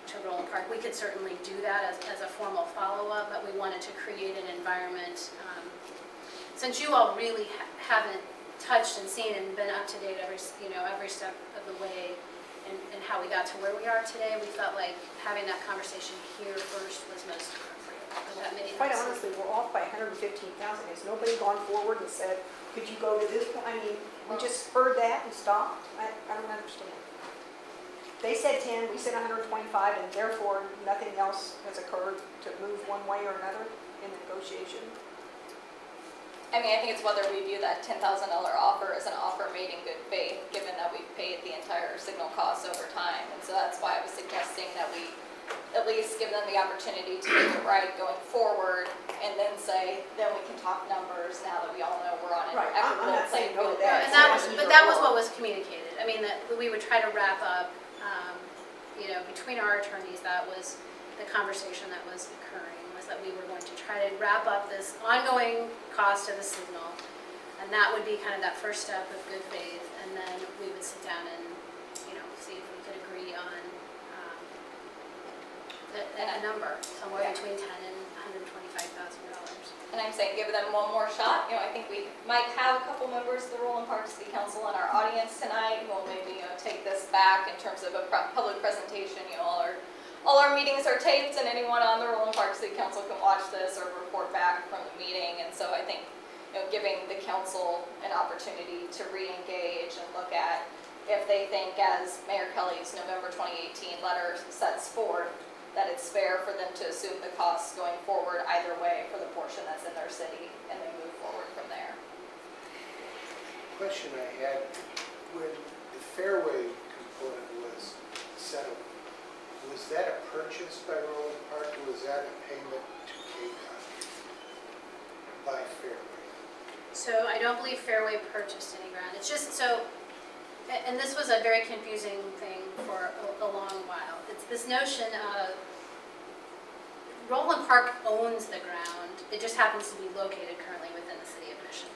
to Roland Park. We could certainly do that as a formal follow-up, but we wanted to create an environment. Since you all really haven't touched and seen and been up to date every step of the way, and how we got to where we are today, we felt like having that conversation here first was most appropriate. Quite honestly, we're off by 115,000. Has nobody gone forward and said, could you go to this point? I mean, we just spurred that and stopped? I don't understand. They said 10, we said 125, and therefore nothing else has occurred to move one way or another in the negotiation. I mean, I think it's whether we view that $10,000 offer as an offer made in good faith, given that we've paid the entire signal costs over time. And so that's why I was suggesting that we at least give them the opportunity to make it right going forward, and then say, then we can talk numbers now that we all know we're on an Right, I'm equitable not saying no to playing that. field. But that was what was communicated. I mean, that we would try to wrap up, between our attorneys, that was the conversation that was occurring, was that we were going to try to wrap up this ongoing cost of the signal. And that would be kind of that first step of good faith. And then we would sit down and, see if we could agree on a number, somewhere between $10,000 and $125,000. And I'm saying give them one more shot. I think we might have a couple members of the Roland Park City Council in our audience tonight who will maybe, take this back in terms of a public presentation. All our meetings are taped, and anyone on the Roland Park City Council can watch this or report back from the meeting. And so I think, giving the council an opportunity to re-engage and look at if they think, as Mayor Kelly's November 2018 letter sets forth, that it's fair for them to assume the costs going forward either way for the portion that's in their city, and then move forward from there. Question I had, when the fairway component was settled, was that a purchase by Roland Park, or was that a payment to KDOT by Fairway? So I don't believe Fairway purchased any ground. It's just so, and this was a very confusing thing for a long while. It's this notion of Roland Park owns the ground. It just happens to be located currently within the city of Mission.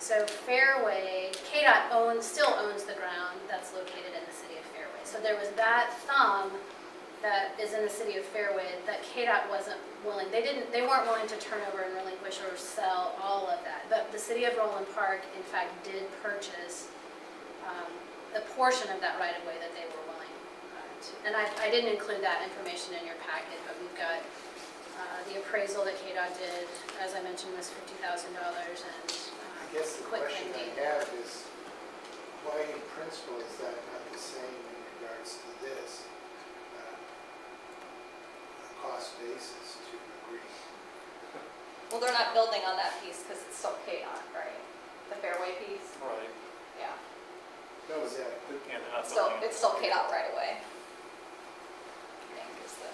So Fairway, KDOT still owns the ground that's located in the city of Fairway. So there was that thumb that is in the city of Fairway that KDOT wasn't willing. They weren't willing to turn over and relinquish or sell all of that. But the city of Roland Park, in fact, did purchase a portion of that right-of-way that they were willing to. And I didn't include that information in your packet, but we've got the appraisal that KDOT did, as I mentioned, was $50,000, and I guess the question I have is, why in principle is that not the same in regards to this? cost basis to agree. Well, they're not building on that piece because it's still KDOT, right? The fairway piece? Right. Yeah. That was, Yeah. Yeah, they're not Still, building it's still KDOT right away. I think is the,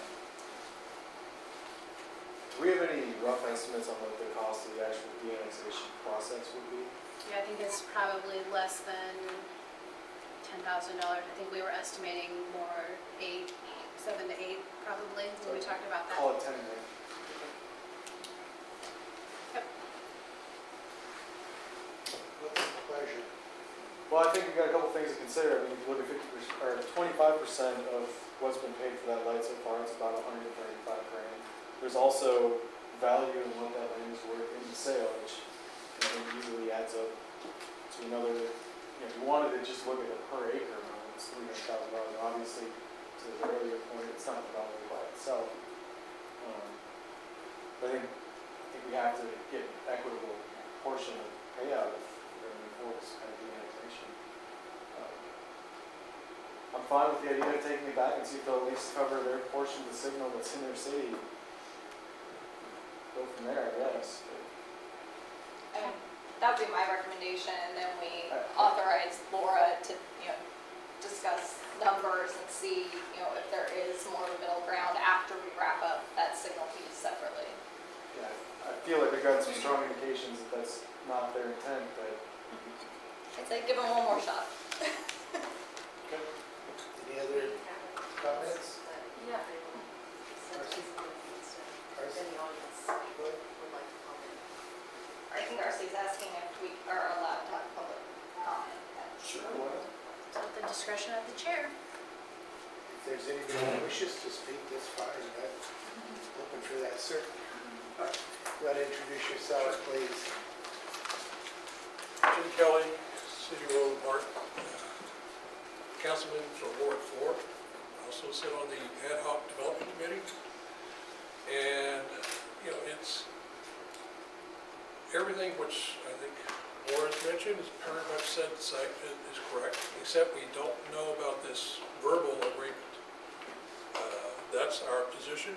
do we have any rough estimates on what the cost of the actual de-annexation process would be? Yeah, I think it's probably less than $10,000. I think we were estimating more 7 to 8 probably when we talked about that. Call it 10 million. What's the pleasure? Well, I think we got a couple things to consider. I mean, if you look at 50%, or 25% of what's been paid for that light so far, it's about $135 grand. There's also value in what that land is worth in the sale, which I think easily adds up to another, if you wanted to just look at the per acre amount, it's $300,000. Obviously, to the earlier point, it's not the value by itself. But I think we have to get an equitable portion of payout if we're going to move forward with this kind of de-annexation. I'm fine with the idea of taking it back and see if they'll at least cover their portion of the signal that's in their city. Go from there, I guess. I mean, that would be my recommendation, and then we authorize Laura to, discuss numbers and see, if there is more of a middle ground after we wrap up that signal piece separately. Yeah, I feel like we've got some strong indications that that's not their intent, but. I'd say give them one more shot. Any other comments? Yeah. Marcy? Marcy? Go ahead. I think Darcy's asking if we are allowed to have public comment. Sure, why not? It's at the discretion of the chair. If there's anybody who wishes to speak, that's fine. I'm open for that, sir. Go ahead and introduce yourself, please. Jim Kelly, City Road, Morton, councilman for Ward 4. I also sit on the ad hoc development committee. And, it's everything which I think Laura's mentioned is pretty much said is correct, except we don't know about this verbal agreement. That's our position,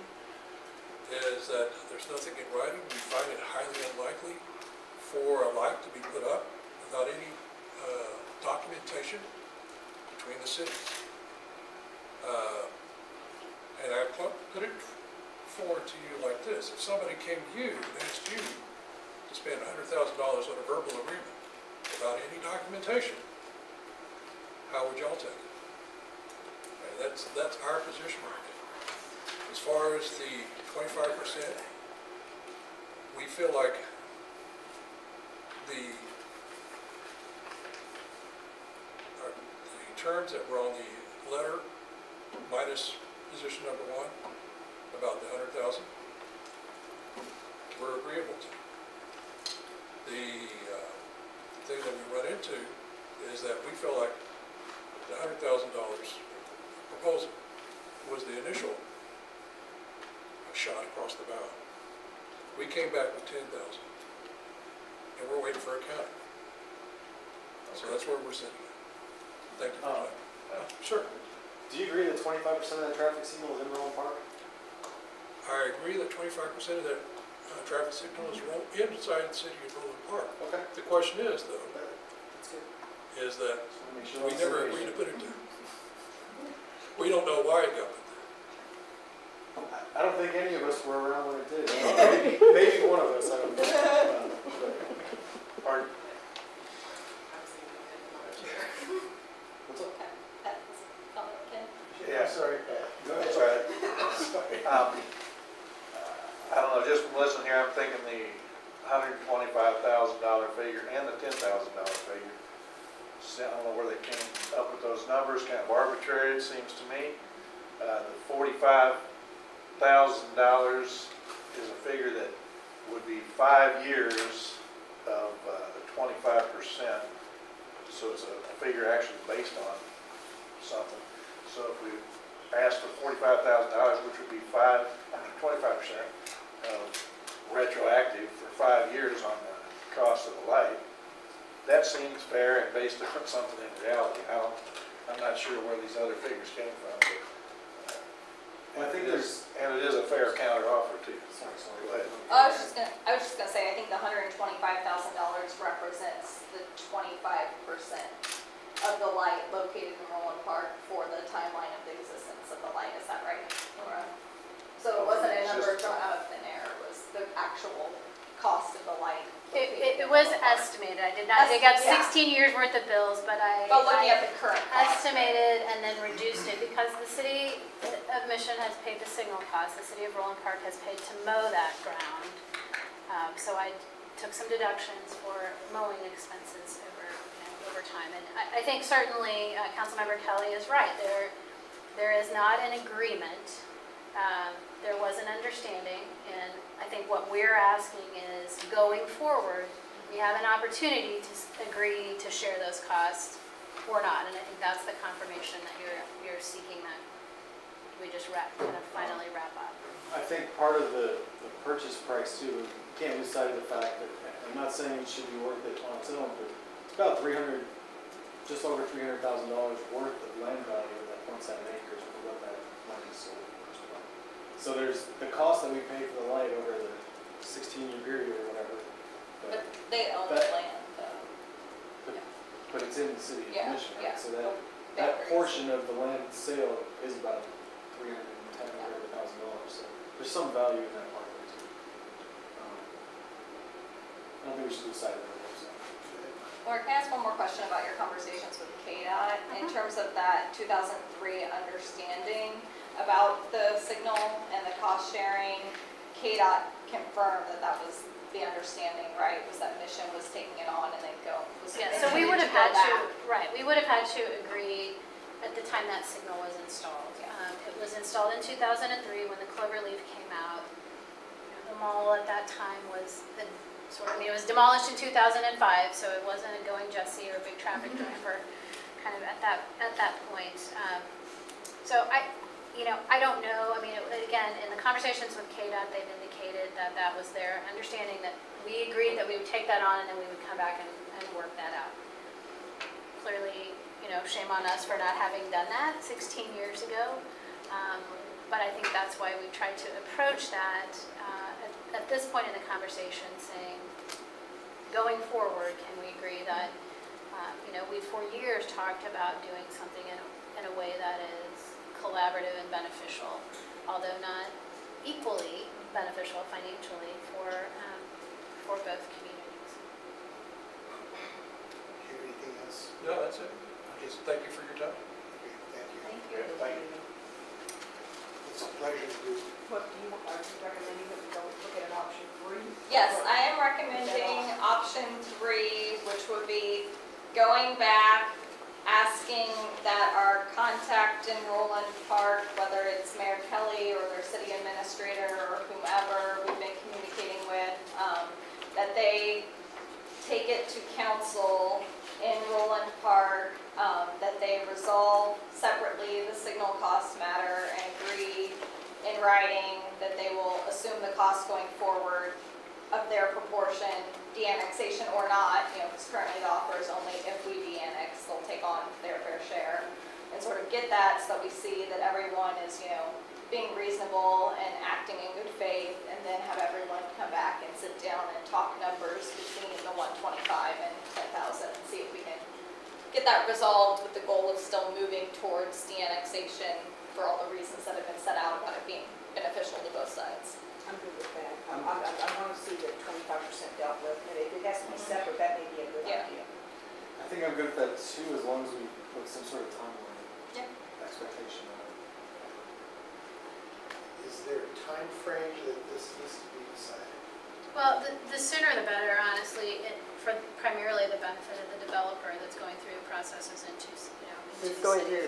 is that there's nothing in writing. We find it highly unlikely for a light to be put up without any documentation between the cities. And I put it forward to you like this. If somebody came to you and asked you to spend $100,000 on a verbal agreement without any documentation, how would y'all take it? And that's our position right there. As far as the 25%, we feel like the terms that were on the letter minus position number 1 about the 100,000 we're agreeable to. The thing that we run into is that we feel like the $100,000 proposal was the initial shot across the bow. We came back with 10,000, and we're waiting for a counter. So that's where we're sitting at. Thank you for your time. Sure. Do you agree that 25% of that traffic signal is in Rowan Park? I agree that 25% of that traffic signal is inside the city of Roland Park. Okay. The question is, though, That's good. is that Just wanna make sure we I'm never serious. agreed to put it there. We don't know why it got put there. I don't think any of us were around when it did. Maybe one of us, I don't know. Pardon? What's up? That's comment, Ken. Yeah, sorry, Pat. Go ahead. That's right. Sorry. I don't know, just from listening here, I'm thinking the $125,000 figure and the $10,000 figure. So I don't know where they came up with those numbers, kind of arbitrary it seems to me. The $45,000 is a figure that would be 5 years of the 25%. So it's a figure actually based on something. So if we asked for $45,000, which would be 25% retroactive for 5 years on the cost of the light, that seems fair and based on something in reality. I'm not sure where these other figures came from, but I think there's, And it is a fair counter offer too. sorry. Go ahead. I was just gonna say, I think the $125,000 represents the 25% of the light located in Roland Park for the timeline of the existence of the light. Is that right, Laura? So it wasn't a number thrown out of thin air, it was the actual cost of the light. It was estimated, I did not dig up Yeah. 16 years worth of bills, but But looking I at the current cost. estimated and then reduced it because the city of Mission has paid the signal cost, the city of Roland Park has paid to mow that ground. So I took some deductions for mowing expenses over time. And I think certainly Councilmember Kelly is right, there is not an agreement. There was an understanding, and I think what we're asking is, going forward, we have an opportunity to agree to share those costs or not, and I think that's the confirmation that you're seeking, that we just kind of finally wrap up. I think part of the purchase price too, we can't lose sight of the fact that, I'm not saying it should be worth it on its own, but it's about just over $300,000 worth of land value of that 0.7 acres for what that land is sold for as well. So there's the cost that we pay for the light over the 16-year period or whatever. But they own the that- land, though. But it's in the city of Yeah, Mission, yeah. right? So that portion of the land sale is about $310,000. So there's some value in that part of it too. I don't think we should lose sight of that. Laura, can I ask one more question about your conversations with KDOT in terms of that 2003 understanding about the signal and the cost sharing? KDOT confirmed that that was the understanding, right? Was that Mission was taking it on and then Yeah, so we would have had to, right, we would have had to agree at the time that signal was installed. It was installed in 2003 when the Cloverleaf came out. The mall at that time was, it was demolished in 2005, so it wasn't a Going Jesse or a big traffic driver kind of at that point. So I don't know, I mean, again, in the conversations with KDOT, they've indicated that that was their understanding, that we agreed that we would take that on and then we would come back and work that out. Clearly, shame on us for not having done that 16 years ago, but I think that's why we tried to approach that at this point in the conversation, saying, going forward, can we agree that, we've for years talked about doing something in a way that is collaborative and beneficial, although not equally beneficial financially for both communities. Anything else? No, that's it. Just thank you for your time. Okay, thank you. Thank Yeah, thank you. It's a pleasure to do. What are you recommending that we go look at an option 3? Yes, I am recommending option 3, which would be going back, asking that our contact in Roland Park, whether it's Mayor Kelly or their city administrator or whomever we've been communicating with, that they take it to council in Roland Park, that they resolve separately the signal cost matter and agree in writing that they will assume the cost going forward of their proportion, de-annexation or not, because currently the offer is only if we de-annex, they'll take on their fair share, and sort of get that so that we see that everyone is, being reasonable and acting in good faith, and then have everyone come back and sit down and talk numbers between the 125 and 10,000 and see if we can get that resolved with the goal of still moving towards de-annexation for all the reasons that have been set out about it being beneficial to both sides. I'm good with that. I want to see the 25% dealt with, and if it has to be separate, that may be a good Yeah. idea. I think I'm good with that too, as long as we put some sort of timeline Yeah. expectation on it. Is there a time frame that this needs to be decided? Well, the sooner the better, honestly, for primarily the benefit of the developer that's going through processes into It's going through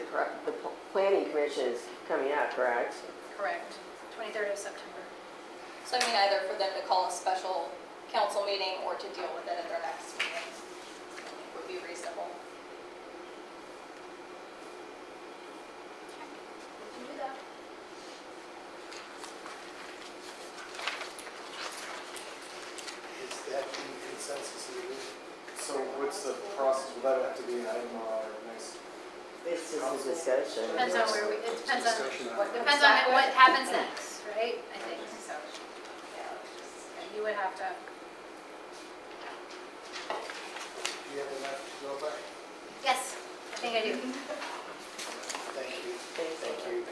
the planning commission is coming out, correct? Correct, 23rd of September. So I mean, either for them to call a special council meeting or to deal with it at their next meeting would be reasonable. We can do that. Is that the consensus of the group? So what's the process? Will that have to be an item on our next It's just a discussion. Depends on where we, it depends on, Discussion on it. depends on what happens next, right? I think, so, yeah, you would have to, Do you have enough to go by? yes, I think I do. Thank you. Thank you.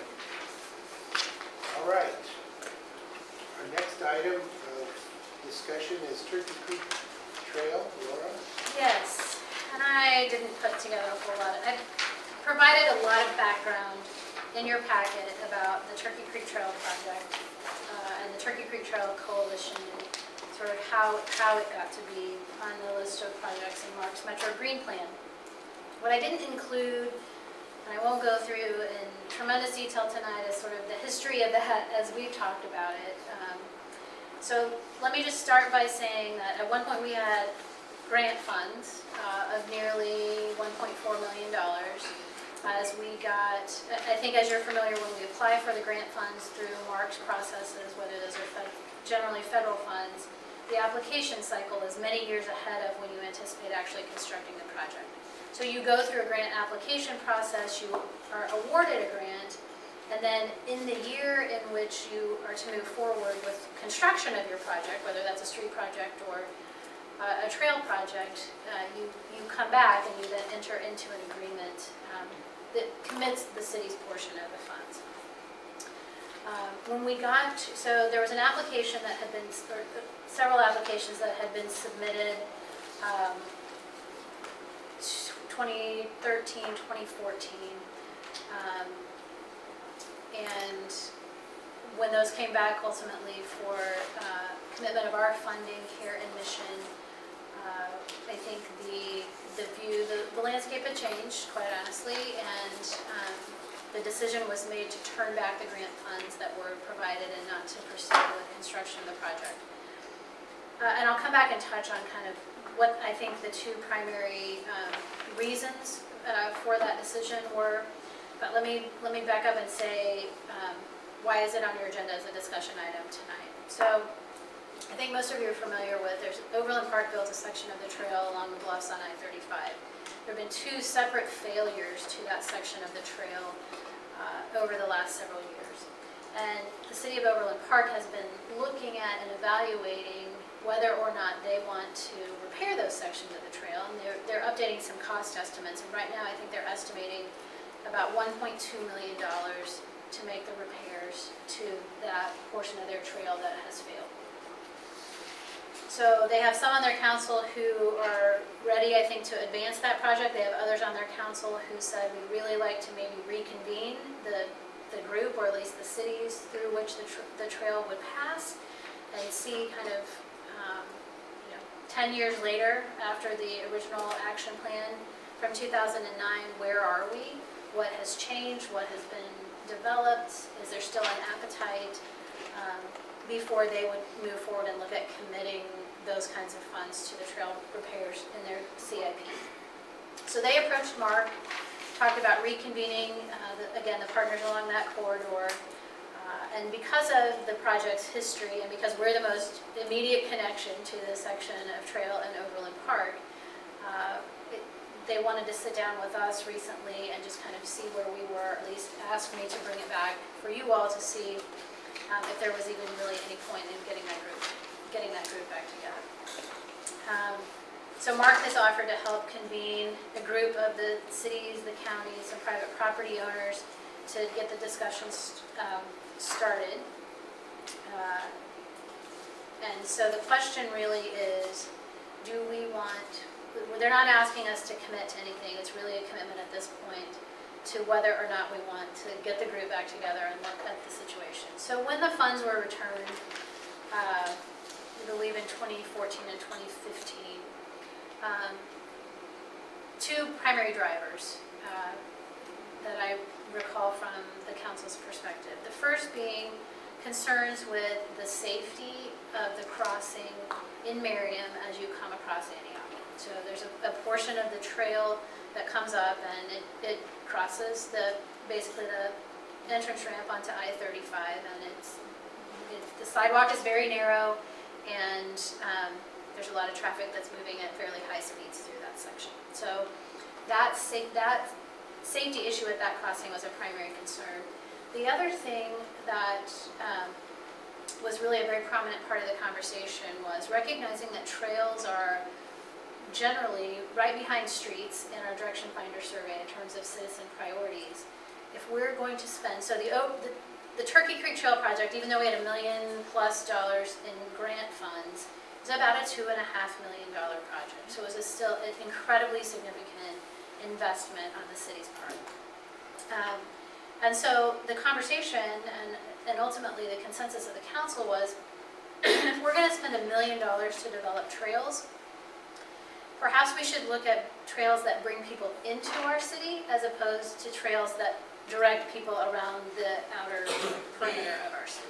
All right. Our next item of discussion is Turkey Creek Trail. Laura? Yes, and I didn't put together a whole lot. I provided a lot of background in your packet about the Turkey Creek Trail project and the Turkey Creek Trail Coalition, and sort of how it got to be on the list of projects in Mark's Metro Green Plan. What I didn't include, and I won't go through in tremendous detail tonight, is sort of the history of that as we've talked about it. So let me just start by saying that at one point we had grant funds of nearly $1.4 million. As we got, I think as you're familiar, when we apply for the grant funds through Mark's processes, whether those are generally federal funds, the application cycle is many years ahead of when you anticipate actually constructing the project. So you go through a grant application process, you are awarded a grant, and then in the year in which you are to move forward with construction of your project, whether that's a street project or a trail project, you come back and you then enter into an agreement that commits the city's portion of the funds. When we got, so there was an application that had been, or several applications that had been submitted 2013, 2014. And when those came back ultimately for commitment of our funding, care, and mission, I think the landscape had changed, quite honestly, and the decision was made to turn back the grant funds that were provided and not to pursue the construction of the project. And I'll come back and touch on kind of what I think the two primary reasons for that decision were. But let me back up and say, why is it on your agenda as a discussion item tonight? So I think most of you are familiar with, there's Overland Park built a section of the trail along the bluffs on I-35. There have been two separate failures to that section of the trail over the last several years. And the city of Overland Park has been looking at and evaluating whether or not they want to repair those sections of the trail. And they're updating some cost estimates. And right now I think they're estimating about $1.2 million to make the repairs to that portion of their trail that has failed. So they have some on their council who are ready, I think, to advance that project. They have others on their council who said we'd really like to maybe reconvene the group, or at least the cities through which the trail would pass, and see kind of 10 years later, after the original action plan from 2009, where are we? What has changed? What has been developed? Is there still an appetite before they would move forward and look at committing those kinds of funds to the trail repairs in their CIP? So they approached Mark, talked about reconvening, again, the partners along that corridor. And because of the project's history, and because we're the most immediate connection to this section of trail in Overland Park, they wanted to sit down with us recently and just kind of see where we were, at least ask me to bring it back for you all to see if there was even really any point in getting that group back together. So Mark has offered to help convene a group of the cities, the counties, and private property owners to get the discussions started. And so the question really is, do we want, they're not asking us to commit to anything, it's really a commitment at this point to whether or not we want to get the group back together and look at the situation. So when the funds were returned, I believe in 2014 and 2015, two primary drivers that I recall from the council's perspective. The first being concerns with the safety of the crossing in Merriam as you come across Antioch. So there's a portion of the trail that comes up and it crosses basically the entrance ramp onto I-35, and the sidewalk is very narrow, and there's a lot of traffic that's moving at fairly high speeds through that section. So that safety issue at that crossing was a primary concern. The other thing that was really a very prominent part of the conversation was recognizing that trails are generally right behind streets in our direction finder survey in terms of citizen priorities. If we're going to spend, so the Turkey Creek Trail project, even though we had $1 million+ in grant funds, is about a $2.5 million project. So it was still an incredibly significant investment on the city's part. And so the conversation and ultimately the consensus of the council was, if we're going to spend $1 million to develop trails, perhaps we should look at trails that bring people into our city as opposed to trails that direct people around the outer perimeter of our city.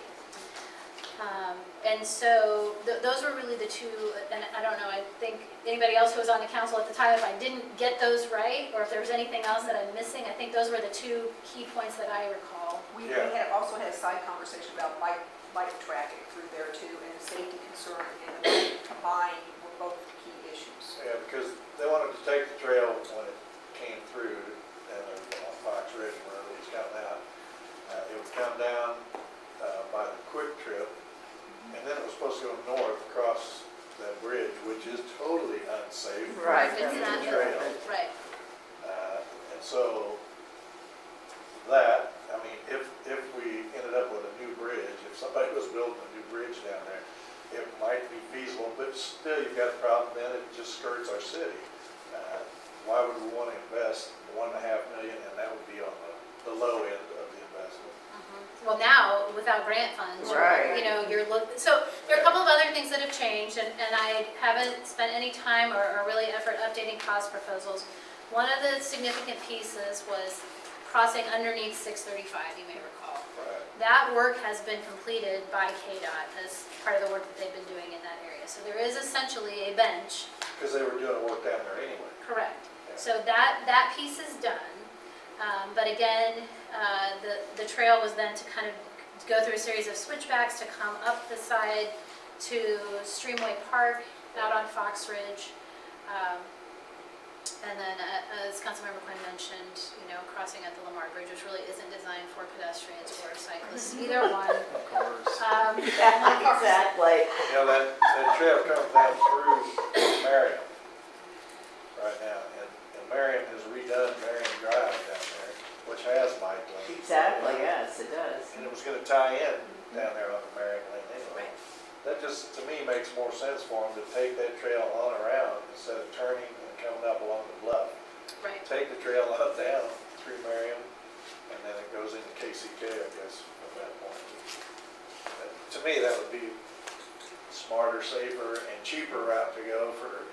And so those were really the two, and I don't know, I think anybody else who was on the council at the time, if I didn't get those right, or if there was anything else that I'm missing, I think those were the two key points that I recall. We had also had a side conversation about bike traffic through there too, and the safety concern, and the combined were both key issues. Yeah, because they wanted to take the trail when it came through, and on Fox Ridge, wherever it's coming out, it would come down by the Quick Trip, and then it was supposed to go north across that bridge, which is totally unsafe. Right. It's not, trail. right. And so that, I mean, if we ended up with a new bridge, if somebody was building a new bridge down there, it might be feasible, but still you've got the problem then it just skirts our city. Why would we want to invest $1.5 million, and that would be on the low end of the investment? Well, now, without grant funds, Right. you know, so there are a couple of other things that have changed, and I haven't spent any time or really effort updating cost proposals. One of the significant pieces was crossing underneath 635, you may recall. Right. That work has been completed by KDOT as part of the work that they've been doing in that area. So there is essentially a bench. Because they were doing work down there anyway. Correct. Yeah. So that piece is done. But again, the trail was then to kind of go through a series of switchbacks to come up the side to Streamway Park, out on Fox Ridge. And then, as Councilmember Quinn mentioned, you know, crossing at the Lamar Bridge, which really isn't designed for pedestrians or cyclists, either one. Of course. Exactly. You know, that trail comes down through Marion right now, and Marion has redone Marion Drive down there, which has bike lanes. Exactly, yes, it does. And it was gonna tie in down there on the Marion Lane anyway. That just, to me, makes more sense for them to take that trail on around instead of turning and coming up along the bluff. Right. Take the trail on down through Marion, and then it goes into KCK, I guess, at that point. To me, that would be smarter, safer, and cheaper route to go for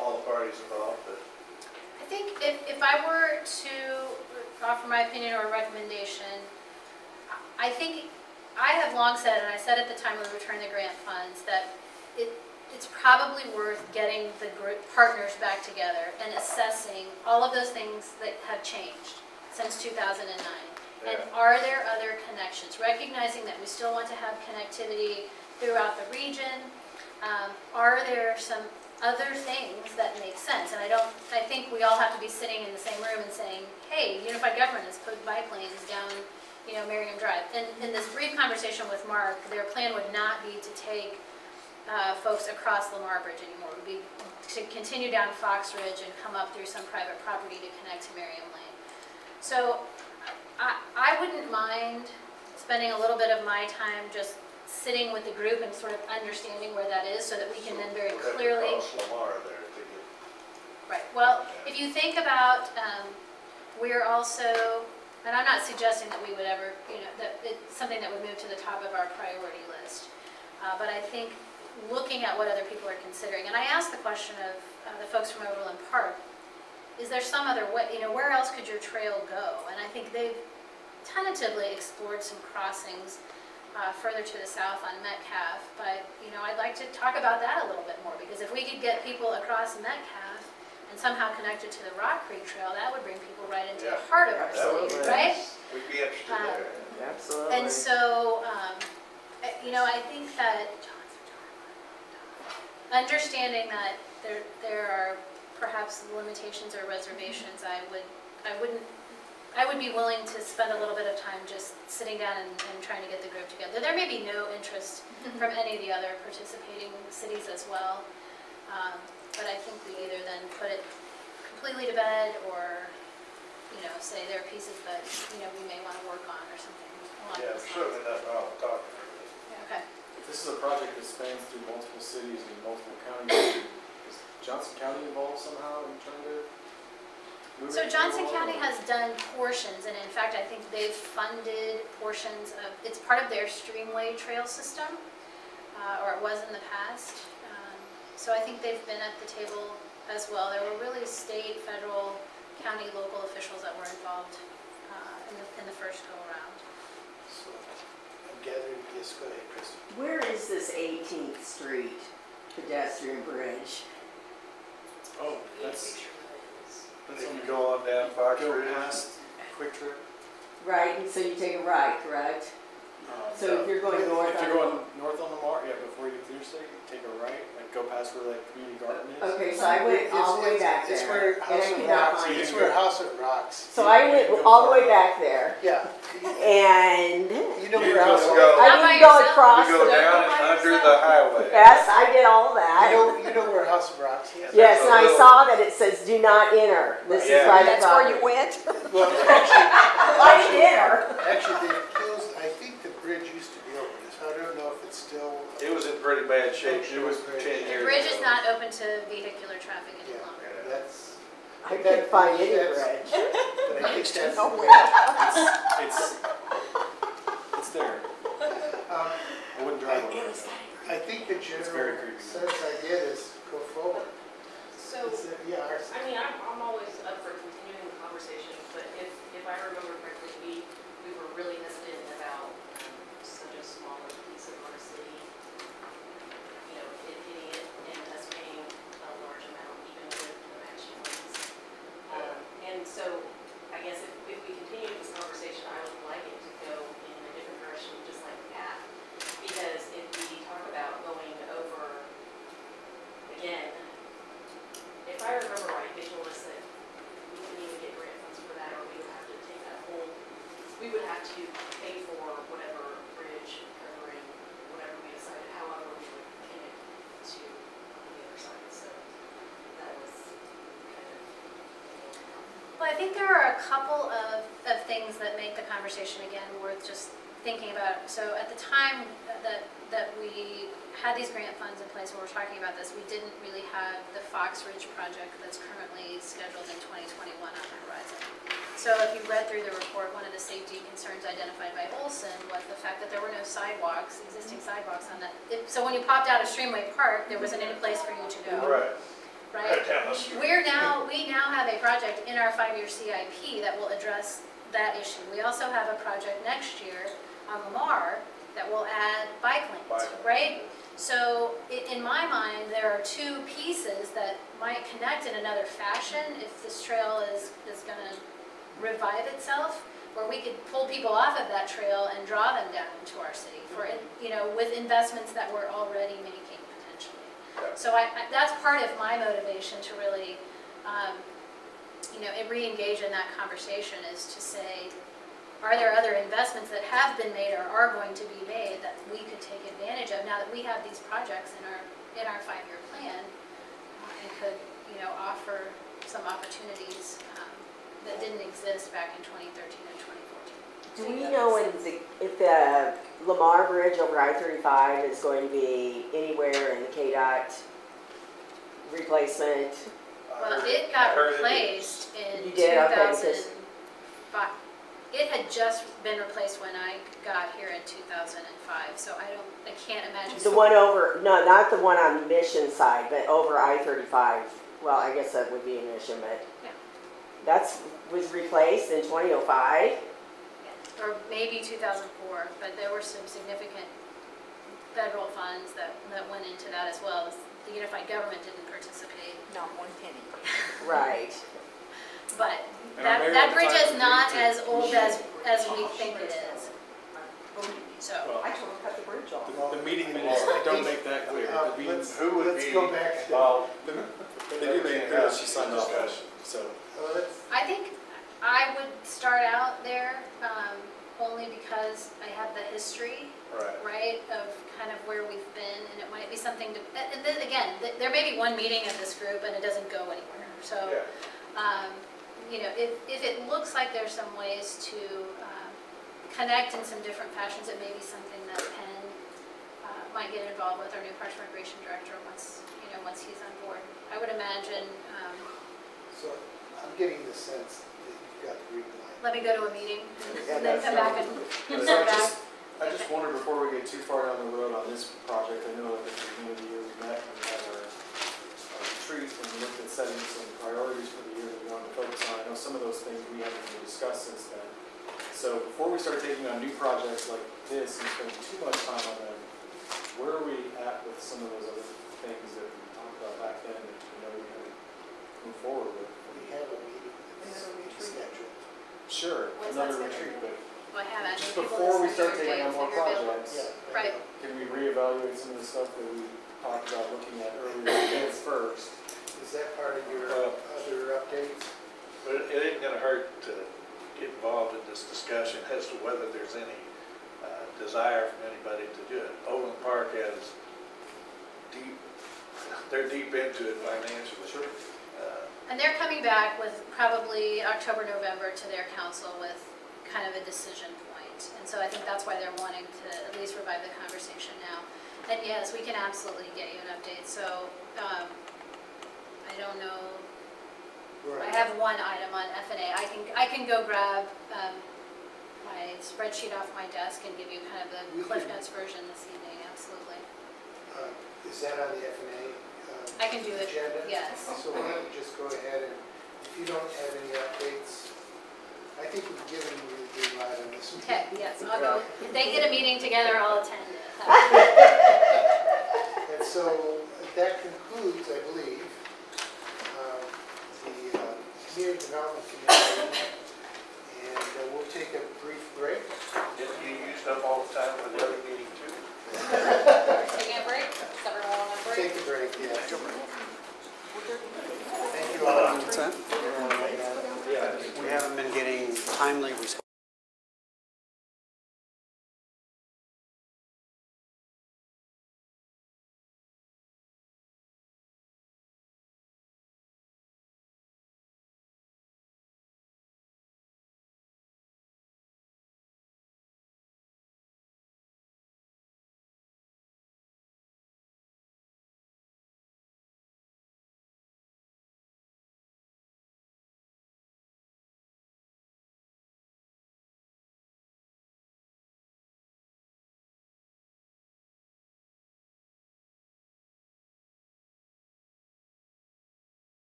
all the parties involved, but I think if I were to offer my opinion or a recommendation, I think I have long said, and I said at the time we returned the grant funds, that it's probably worth getting the group partners back together and assessing all of those things that have changed since 2009. And are there other connections? Recognizing that we still want to have connectivity throughout the region, are there some other things that make sense? And I think we all have to be sitting in the same room and saying, hey, unified government has put bike lanes down, you know, Merriam Drive. And in this brief conversation with Mark, their plan would not be to take folks across Lamar Bridge anymore. It would be to continue down Fox Ridge and come up through some private property to connect to Merriam Lane. So I wouldn't mind spending a little bit of my time just sitting with the group and sort of understanding where that is so that we can then very clearly... Cross Lamar there to get... Right. Well, if you think about, we're also, and I'm not suggesting that we would ever, you know, that it's something that would move to the top of our priority list. But I think looking at what other people are considering, and I asked the question of the folks from Overland Park, is there some other way, you know, where else could your trail go? And I think they've tentatively explored some crossings further to the south on Metcalf, but, you know, I'd like to talk about that a little bit more, because if we could get people across Metcalf and somehow connected to the Rock Creek Trail, that would bring people right into the heart of our city, right? We'd be interested there. Absolutely. And so, you know, I think that understanding that there are perhaps limitations or reservations, I wouldn't I would be willing to spend a little bit of time just sitting down and trying to get the group together. There may be no interest from any of the other participating cities as well. But I think we either then put it completely to bed or, say there are pieces that, we may want to work on or something. along Yeah, those lines. certainly nothing wrong with talking. Yeah, okay. This is a project that spans through multiple cities and multiple counties. Is Johnson County involved somehow in trying to move So it Johnson forward, County or- has done portions, and in fact, I think they've funded portions of, it's part of their Streamway Trail system, or it was in the past. So I think they've been at the table as well. There were really state, federal, county, local officials that were involved in the first go-around. So I'm gathering, yes, go ahead, Kristen. Where is this 18th Street pedestrian bridge? Oh, that's If on you the- go on down Fox go Ridge, past Quick Trip. Right, and so you take a right, correct? So if you're going north If on... you're going north on Lamar, yeah, before you get to your state, you take a right, like go past where that community garden is. Okay, so I went all the way back there. It's where and I House of could not Rocks, find it's it. where House of Rocks. So I went all the way back there, Yeah. and You know You where House just of go- I Not by didn't go yourself? across you go the... down and under the highway. Yes, I did all that. you know where House of Rocks is? Yes, and I little- saw that it says, "Do not enter. This is Yeah. private That's where property." you went? Well, actually, I didn't enter. actually, they closed, I think the bridge used to be open, so I don't know if it's still. It was in pretty bad shape. It was 10 The years bridge is ago. not open to vehicular traffic any Yeah, longer. that's. I couldn't find any that's- bridge. But I think that's. It's there. Um, I wouldn't drive over it. I think the It's very general creepy. sense I get is go forward. So, Yeah, I mean, I'm always up for continuing the conversation, but if I remember correctly, we were really hesitant about such a small piece of our city, it hitting it and us paying a large amount, even with the matching funds. And so, I guess if we continue this conversation, I would like it to go in a different direction, just like that. Because if we talk about going over, again, if I remember right, Mitchell was that we couldn't even get grant funds for that, or we would have to take that whole, we would have to pay for whatever bridge covering, whatever we decided, however we would connect to on the other side, so that was kind of. Well, I think there are a couple of things that make the conversation again worth just thinking about. So at the time that we had these grant funds in place when we were talking about this, we didn't really have the Fox Ridge project that's currently scheduled in 2021 on the horizon. So if you read through the report, one of the safety concerns identified by Olson was the fact that there were no sidewalks, existing sidewalks on that. So when you popped out of Streamway Park, there wasn't any place for you to go. Right. Right? Down the street. We now have a project in our 5-year CIP that will address that issue. We also have a project next year on Lamar that will add bike lanes, Bike lanes. right? So in my mind, there are two pieces that might connect in another fashion if this trail is going to revive itself, where we could pull people off of that trail and draw them down into our city for, with investments that we're already making potentially. So that's part of my motivation to really, re-engage in that conversation, is to say, are there other investments that have been made or are going to be made that we could take advantage of now that we have these projects in our 5-year plan, and could offer some opportunities that didn't exist back in 2013 and 2014. Do we know if the Lamar Bridge over I-35 is going to be anywhere in the KDOT replacement? Well, it got I heard it replaced in You did? Okay, 2005. It had just been replaced when I got here in 2005, so I can't imagine. The one over, no, not the one on Mission side, but over I-35. Well, I guess that would be a Mission, but Yeah. was replaced in 2005? Or maybe 2004, but there were some significant federal funds that went into that as well. The unified government didn't participate. Not one penny. Right. But And our mayor that at the bridge time is not agreed to- as old as we think it is. So, Well, I told them to cut the bridge off. the meeting minutes don't make that clear. The meeting- Who would let's go back. involved? They do make it clear that she signed off on it, so. I think I I would start out there, only because I have the history, Right. right, of kind of where we've been, and it might be something to, and then again, there may be one meeting of this group and it doesn't go anywhere, so, Yeah. you know, if it looks like there's some ways to connect in some different fashions, it may be something that Penn might get involved with, our new Parks and Recreation Director, once, you know, once he's on board. I would imagine, So I'm getting the sense that you've got the green light. let me go to a meeting Yeah, and then come back and So start back. I just wondered, before we get too far down the road on this project, I know at the beginning of the year we met and we had our retreat and we looked at setting some priorities for the year that we wanted to focus on. I know some of those things we haven't really discussed since then. So before we start taking on new projects like this and spending too much time on them, where are we at with some of those other things that we talked about back then that we know we can move forward with? We have a meeting that's scheduled. Sure, What's another that retreat, but Well, I haven't. just People before we decide start their taking on day, more figure it out. projects, Yeah. Right. can we reevaluate some of the stuff that we talked about looking at earlier first? Is that part of your other updates? But it ain't gonna hurt to get involved in this discussion as to whether there's any desire from anybody to do it. Overland Park has they're deep into it financially. Sure. And they're coming back with probably October, November to their council with kind of a decision point. And so I think that's why they're wanting to at least revive the conversation now. And yes, we can absolutely get you an update. So I don't know. I have one item on F&A. I can go grab my spreadsheet off my desk and give you kind of the Cliff Notes version this evening. Absolutely. Is that on the F&A I can do it. agenda? Yes. So why don't we just go ahead and, if you don't have any updates, I think we've given you the green light on this. Okay, yes, I'll go. If they get a meeting together, I'll attend. And so that concludes, I believe, the Community Development Committee. And we'll take a brief break. Didn't you used up all the time for the other meeting too? Taking a break? Is everyone on a break? Take a break, yeah. Thank you all. What's that? We haven't been getting timely response.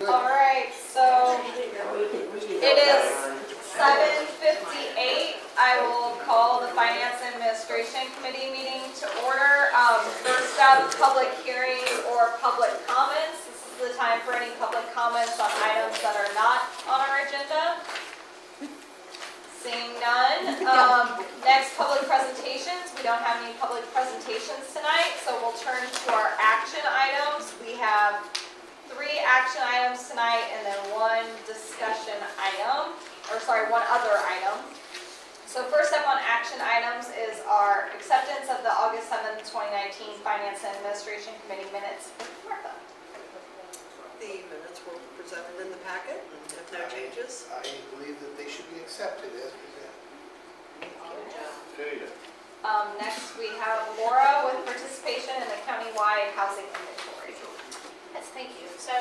All right, so it is 7:58. I will call the Finance and Administration Committee meeting to order. First up, public hearing or public comments. This is the time for any public comments on items that are not on our agenda. Seeing none. Next, public presentations. We don't have any public presentations tonight, so we'll turn to our action items. We have 3 action items tonight and then 1 discussion item, one other item. So first up on action items is our acceptance of the August 7th, 2019 Finance and Administration Committee minutes. Martha. The minutes were presented in the packet, and if no changes. I believe that they should be accepted as presented. Okay. Next, we have Laura with participation in the countywide housing inventory. Yes, thank you. So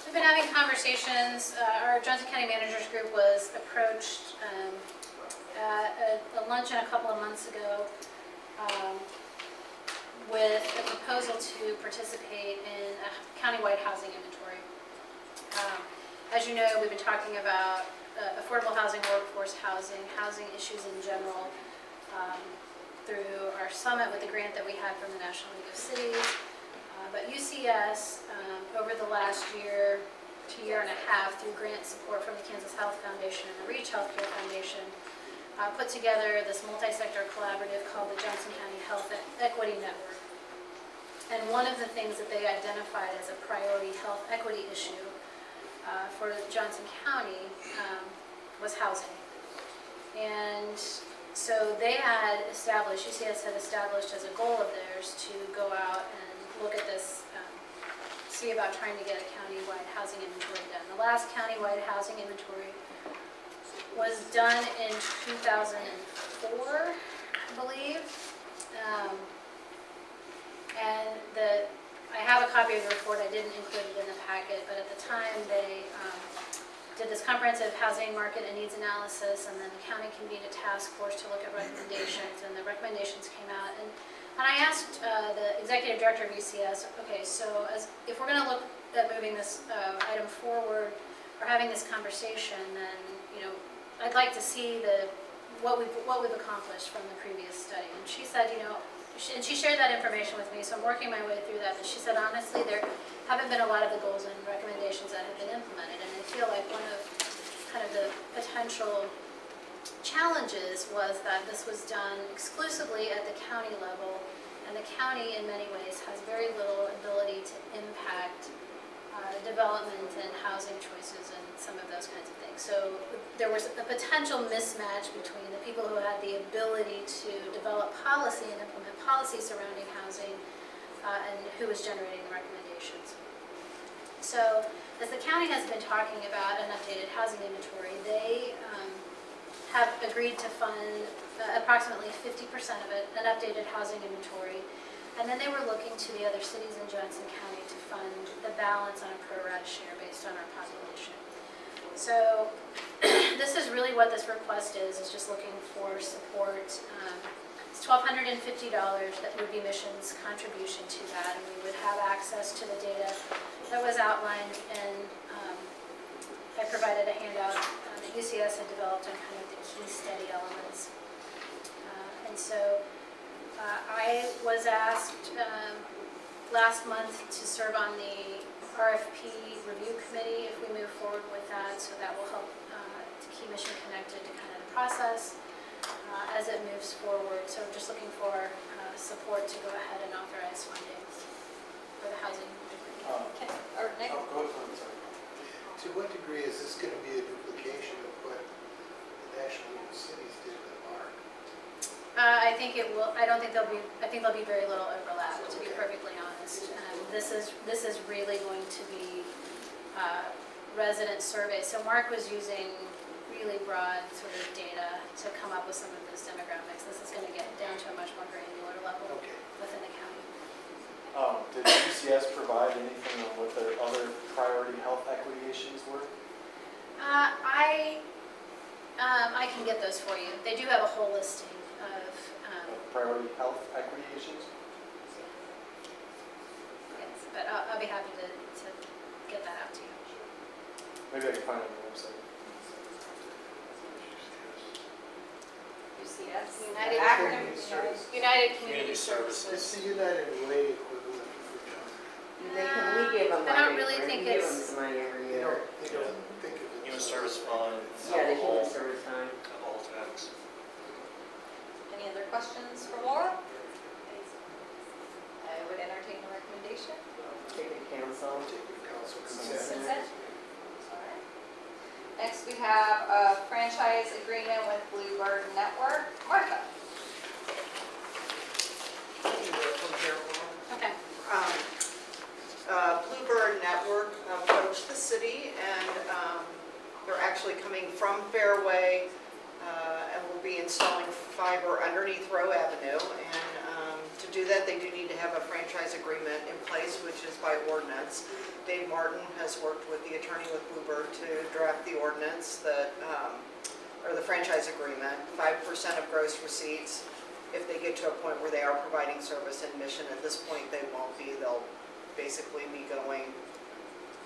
we've been having conversations. Our Johnson County Managers Group was approached at a luncheon a couple of months ago with a proposal to participate in a countywide housing inventory. As you know, we've been talking about affordable housing, workforce housing, housing issues in general through our summit with the grant that we had from the National League of Cities. But UCS, over the last year to year and a half, through grant support from the Kansas Health Foundation and the Reach Healthcare Foundation, put together this multi-sector collaborative called the Johnson County Health Equity Network. And one of the things that they identified as a priority health equity issue for Johnson County was housing. And so they had established, UCS had established as a goal of theirs to go out and look at this, see about trying to get a countywide housing inventory done. The last countywide housing inventory was done in 2004, I believe. And I have a copy of the report. I didn't include it in the packet, but at the time they did this comprehensive housing market and needs analysis, and then the county convened a task force to look at recommendations, and the recommendations came out. And I asked the executive director of UCS, okay, so if we're going to look at moving this item forward or having this conversation, then I'd like to see what we've accomplished from the previous study. And she said, and she shared that information with me, so I'm working my way through that. But she said, honestly, there haven't been a lot of the goals and recommendations that have been implemented, and I feel like one of kind of the potential challenges was that this was done exclusively at the county level, and the county in many ways has very little ability to impact development and housing choices and some of those kinds of things. So there was a potential mismatch between the people who had the ability to develop policy and implement policy surrounding housing and who was generating the recommendations. So as the county has been talking about an updated housing inventory, they have agreed to fund approximately 50% of it, an updated housing inventory. And then they were looking to the other cities in Johnson County to fund the balance on a pro rata share based on our population. So this is really what this request is just looking for support. It's $1,250 that would be Mission's contribution to that, and we would have access to the data that was outlined, and I provided a handout that UCS had developed on kind of the key study elements. And so I was asked last month to serve on the RFP review committee if we move forward with that, so that will help to keep Mission connected to kind of the process as it moves forward. So we're just looking for support to go ahead and authorize funding for the housing. Nick? Go ahead, sorry. To what degree is this going to be a duplication of what the National League of Cities did with Mark? I think it will. I don't think there'll be. I think there'll be very little overlap, to be perfectly honest. This is really going to be resident surveys. So Mark was using really broad sort of data to come up with some of those demographics. This is going to get down to a much more granular level within the county. Did UCS provide anything on what their other priority health equity issues were? I can get those for you. They do have a whole listing of priority health equity issues? yes, but I'll be happy to get that out to you. Maybe I can find it on the website. UCS. United Acronym. Community Service. United Community Community Services. It's the United Way equivalent for John. We give them I don't money, really right? think We give them it's- some money every They year. don't think of it. Human Service Fund. Yeah, the human service time. Of all tax. Any other questions for Laura? I would entertain a recommendation. Take it to council. Take it to council consent. Consent. All right. Next, we have a franchise agreement with Bluebird Network. Martha. From Dearborn. Okay. Bluebird Network approached the city, and they're actually coming from Fairway and will be installing fiber underneath Row Avenue. And to do that, they do need to have a franchise agreement in place, which is by ordinance. Dave Morton has worked with the attorney with Bluebird to draft the ordinance that, or the franchise agreement, 5% of gross receipts. If they get to a point where they are providing service in Mission, at this point they won't be. They'll basically be going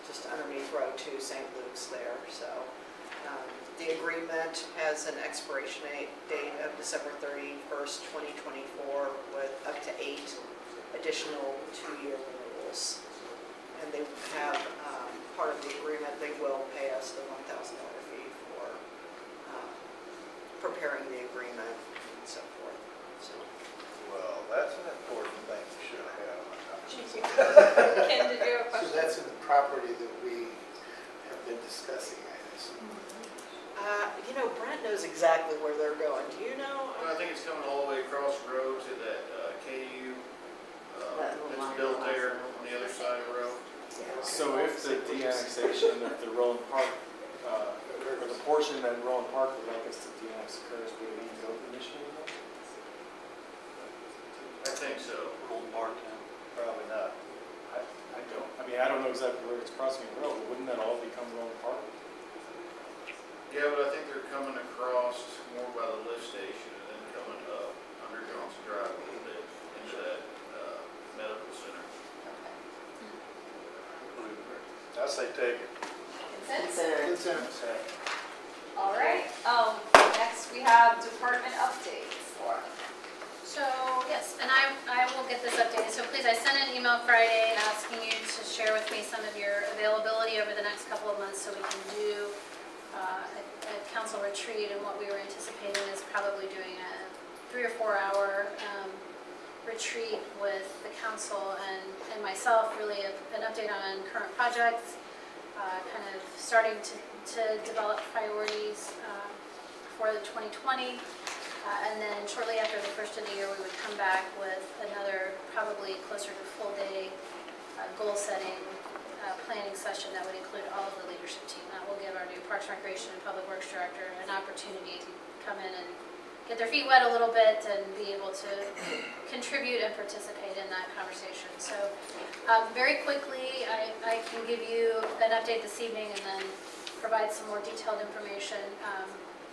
just underneath Row to St. Luke's there. So the agreement has an expiration date of December 31st, 2024, with up to 8 additional 2-year renewals. And they have, part of the agreement, they will pay us the $1,000 fee for preparing the agreement and so forth. So. Well, that's an important thing we should have. Ken, did you have a So question? that's in the property that we have been discussing, I assume. You know, Brent knows exactly where they're going. Do you know? I think it's coming all the way across the road to that KU That little that's line built across there the on the other side of the road. So if the de-annexation of the Roland Park, or the portion that Roland Park would like us to de-annex occurs, would it even go to Mission anymore? I think so. Old Morton. Probably not. I don't. I mean, I don't know exactly where it's crossing the road, but wouldn't that all become Roland Park? Yeah, but I think they're coming across more by the lift station and then coming up under Johnson Drive a little bit into that medical center. I say take it. Consent? Consent. All right. Next, we have department updates. Laura. So, yes, and I will get this updated. So please, I sent an email Friday asking you to share with me some of your availability over the next couple of months so we can do a council retreat. And what we were anticipating is probably doing a 3 or 4 hour retreat with the council and myself, really an update on current projects, kind of starting to develop priorities for the 2020. And then shortly after the first of the year, we would come back with another probably closer to full day goal setting planning session that would include all of the leadership team. That will give our new Parks and Recreation and Public Works Director an opportunity to come in and get their feet wet a little bit and be able to contribute and participate in that conversation. So very quickly, I can give you an update this evening and then provide some more detailed information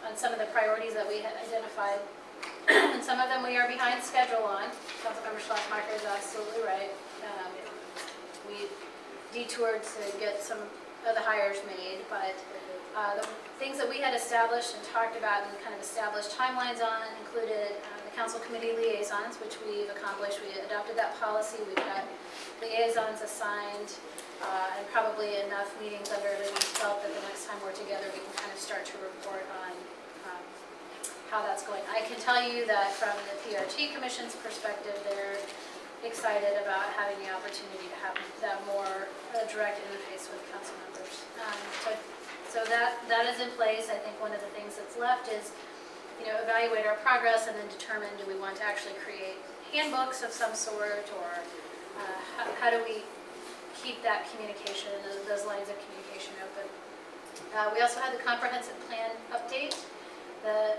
on some of the priorities that we had identified. And some of them we are behind schedule on. Councilmember Schlafmacher is absolutely right. We detoured to get some of the hires made, but the things that we had established and talked about and kind of established timelines on included the council committee liaisons, which we've accomplished. We adopted that policy. We've got liaisons assigned and probably enough meetings under the belt that the next time we're together we can kind of start to report on how that's going. I can tell you that from the PRT Commission's perspective, they're excited about having the opportunity to have that more direct interface with council members. So that is in place. I think one of the things that's left is, evaluate our progress and then determine, do we want to actually create handbooks of some sort, or how do we keep that communication, those lines of communication open. We also had the comprehensive plan update. The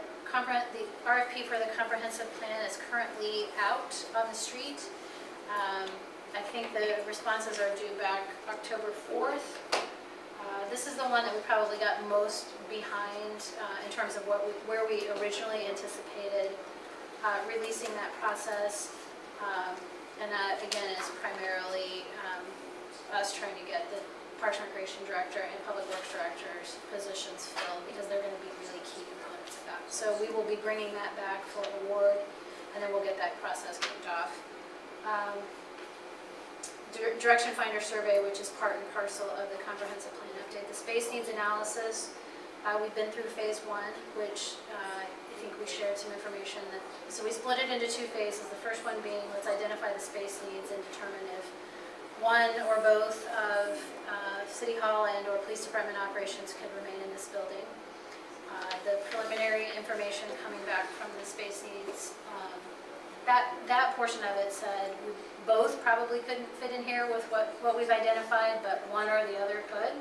RFP for the comprehensive plan is currently out on the street. I think the responses are due back October 4th. This is the one that we probably got most behind in terms of where we originally anticipated releasing that process. And that, again, is primarily us trying to get the Parks and Recreation Director and Public Works Director's positions filled, because they're going to be really key components of that. So we will be bringing that back for award, and then we'll get that process kicked off. Direction Finder Survey, which is part and parcel of the comprehensive plan update. The space needs analysis, we've been through phase 1, which I think we shared some information that, so we split it into 2 phases. The first one being, let's identify the space needs and determine if one or both of City Hall and or Police Department operations could remain in this building. The preliminary information coming back from the space needs, that portion of it said we both probably couldn't fit in here with what we've identified, but one or the other could.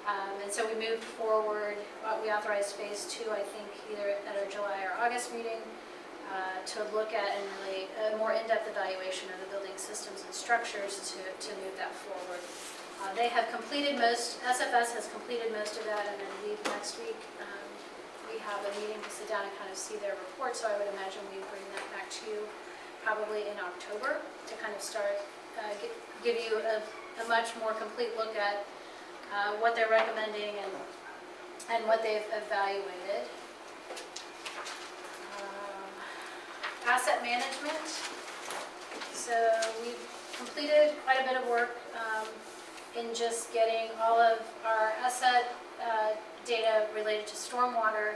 And so we moved forward, we authorized phase 2, I think, either at our July or August meeting, to look at and really a more in-depth evaluation of the building systems and structures to move that forward. They have completed SFS has completed most of that, and then next week we have a meeting to sit down and kind of see their report, so I would imagine we bring that back to you probably in October to kind of start, give you a much more complete look at what they're recommending and what they've evaluated. Asset management. So we've completed quite a bit of work in just getting all of our asset data related to stormwater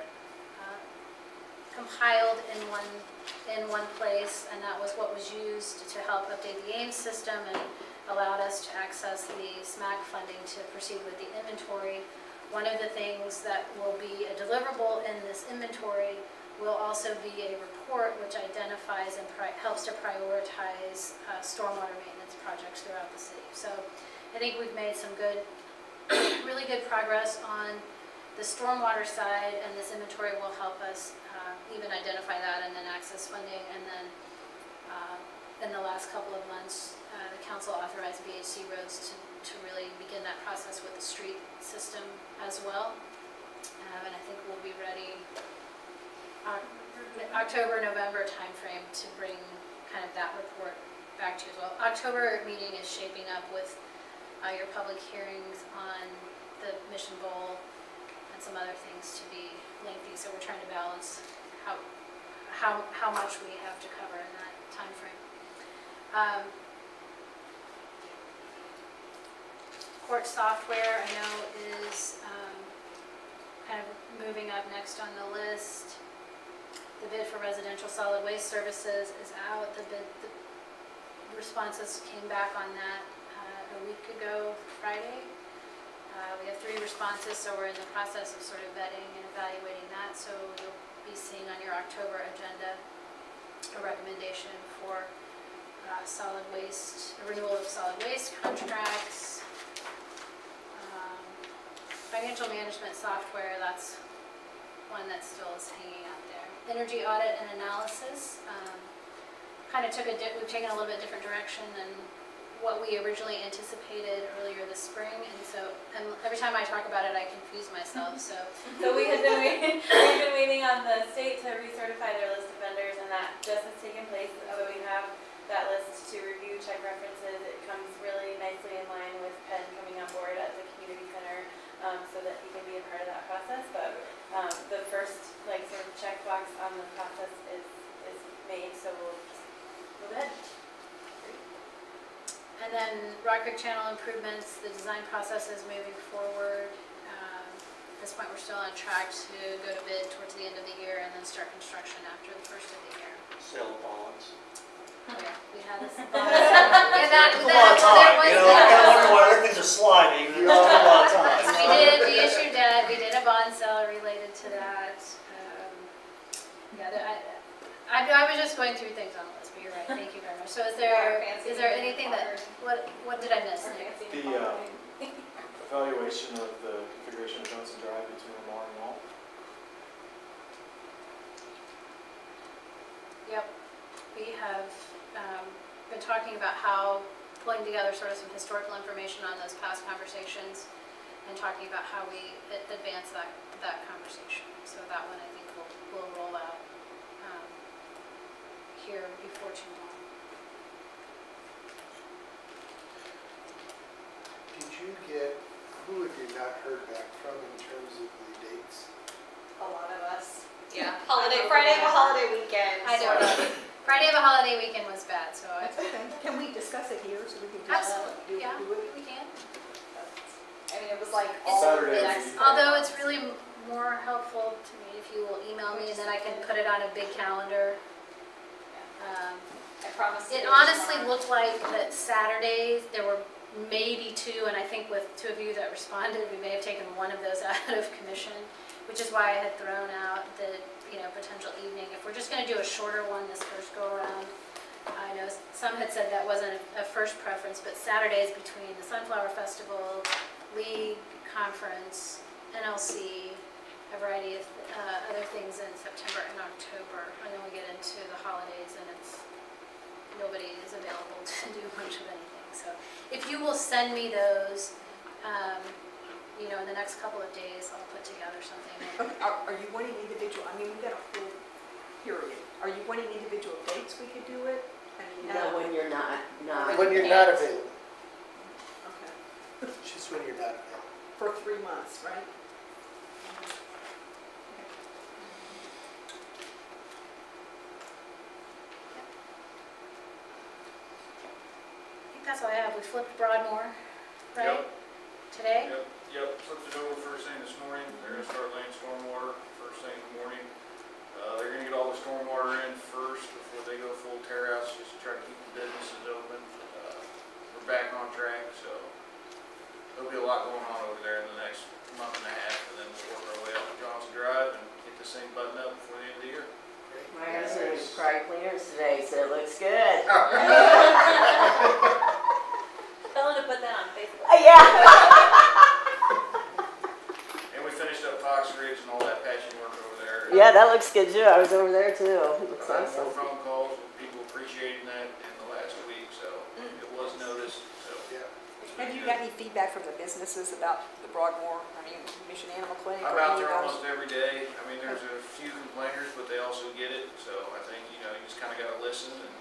compiled in one place, and that was what was used to help update the AIM system and allowed us to access the SMAC funding to proceed with the inventory. One of the things that will be a deliverable in this inventory will also be a report which identifies and helps to prioritize stormwater maintenance projects throughout the city. So I think we've made some really good progress on the stormwater side, and this inventory will help us even identify that and then access funding. And then in the last couple of months, the council authorized BHC roads to really begin that process with the street system as well. And I think we'll be ready October, November timeframe to bring kind of that report back to you as well. October meeting is shaping up with your public hearings on the Mission Bowl and some other things to be lengthy, so we're trying to balance how much we have to cover in that time frame. Court software, I know, is kind of moving up next on the list. The bid for residential solid waste services is out. The responses came back on that a week ago, Friday. We have 3 responses, so we're in the process of sort of vetting and evaluating that. So you'll be seeing on your October agenda a recommendation for solid waste, a renewal of solid waste contracts. Financial management software, that's one that still is hanging out there. Energy audit and analysis, kind of we've taken a little bit different direction than what we originally anticipated earlier this spring, and so every time I talk about it, I confuse myself. So we had been waiting on the state to recertify their list of vendors, and that just has taken place. Although we have that list to review, check references, it comes really nicely in line with Penn coming on board as a community center, so that he can be a part of that process. But the first sort of checkbox on the process is made, so we'll go ahead. And then Rock Creek Channel improvements, the design process is moving forward. At this point, we're still on track to go to bid towards the end of the year and then start construction after the first of the year. Sale bonds. Oh, yeah, we had this. Took a lot of time, you know, I kind of wonder why everything's a sliding, you know, it took a lot of time. We issued debt, we did a bond sale related to that. I was just going through things on the list, but you're right, thank you very much. So is there anything that, what did I miss? The evaluation of the configuration of Johnson Drive between Lamar and Wall. Yep, we have been talking about how pulling together sort of some historical information on those past conversations and talking about how we advance that conversation. So that one I think will roll out here before too long. Did you who have you not heard back from in terms of the dates? A lot of us. Yeah. Friday of a holiday weekend. I know. Friday of a holiday weekend was bad, so I. That's okay. Can we discuss it here so we can just Absolutely, yeah, do it? we can. I mean, it was like all of the Saturday. next. Although it's really more helpful to me if you will email me, and then I can put it on a big calendar. I promise. It honestly looked like that Saturdays, there were maybe two, and I think with two of you that responded, we may have taken one of those out of commission, which is why I had thrown out the, potential evening. If we're just gonna do a shorter one this first go around, I know some had said that wasn't a first preference, but Saturdays between the Sunflower Festival, League Conference, NLC, a variety of other things in September and October, and then we get into the holidays and nobody is available to do much of anything. So if you will send me those, in the next couple of days, I'll put together something. Okay, are you wanting individual, I mean, we've got a full period. Are you wanting individual dates we could do it? I mean, No, when you're not. When you're not available, Okay, just when you're not available. for 3 months, right? I think that's all I have. We flipped Broadmoor, right? Today? Yep, flipped it over first thing this morning. They're gonna start laying stormwater first thing in the morning. They're gonna get all the stormwater in first before they go full tear outs, just to try to keep the businesses open. We're back on track, so there'll be a lot going on over there in the next month and a half, and then we'll work our way up to Johnson Drive and get this thing buttoned up before the end of the year. My husband was crying cleaners today, so it looks good. Tell her to put that on Facebook. Yeah. And we finished up Fox Ridge and all that patching work over there. Yeah, that looks good too. I was over there too. It looks I had awesome. more phone calls with people appreciating that in the last week, so it was noticed, so. Yeah. it's been Have you good. got any feedback from the businesses about the Broadmoor, Mission Animal Clinic? I'm or out any there of those? almost every day. I mean, there's a few complainers, but they also get it, so I think, you just kind of got to listen and,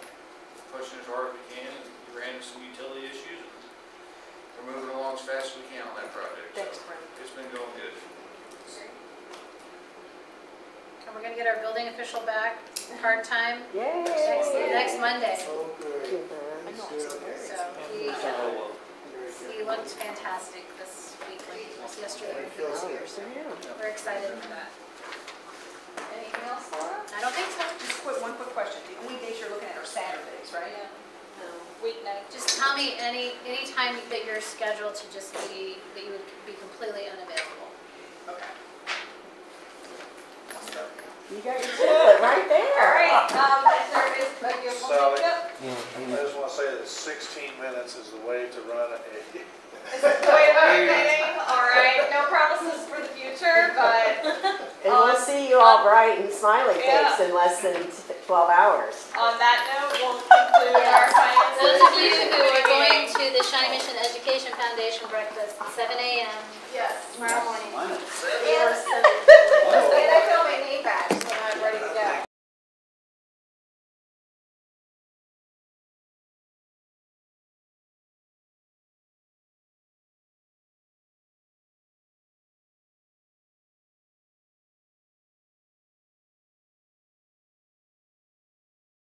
we're pushing as hard as we can, and we ran into some utility issues, and we're moving along as fast as we can on that project, Thanks, so Brent. it's been going good. And we're gonna get our building official back part-time Yay. next Monday. Oh, good. I know, I'm so nervous. So he looked fantastic this week, yesterday. It feels good. We're excited for that. Anything else, Laura? I don't think so. Just one quick question. The only days you're looking at are Saturdays, right? No. Weeknight. Just tell me any time that you're scheduled to just be, that you would be completely unavailable. Okay. You got your toilet right there. All right, is there a Sally. yep. I just want to say that 16 minutes is the way to run a. Is this the way to run a meeting? All right, no promises for the future, but And we'll see you all bright and smiling Yeah. face in less than 12 hours. on that note, we'll conclude our finance. Those of you who are going to the Shawnee Mission Education Foundation breakfast, 7 a.m. Yes. tomorrow morning. And I feel my knee back.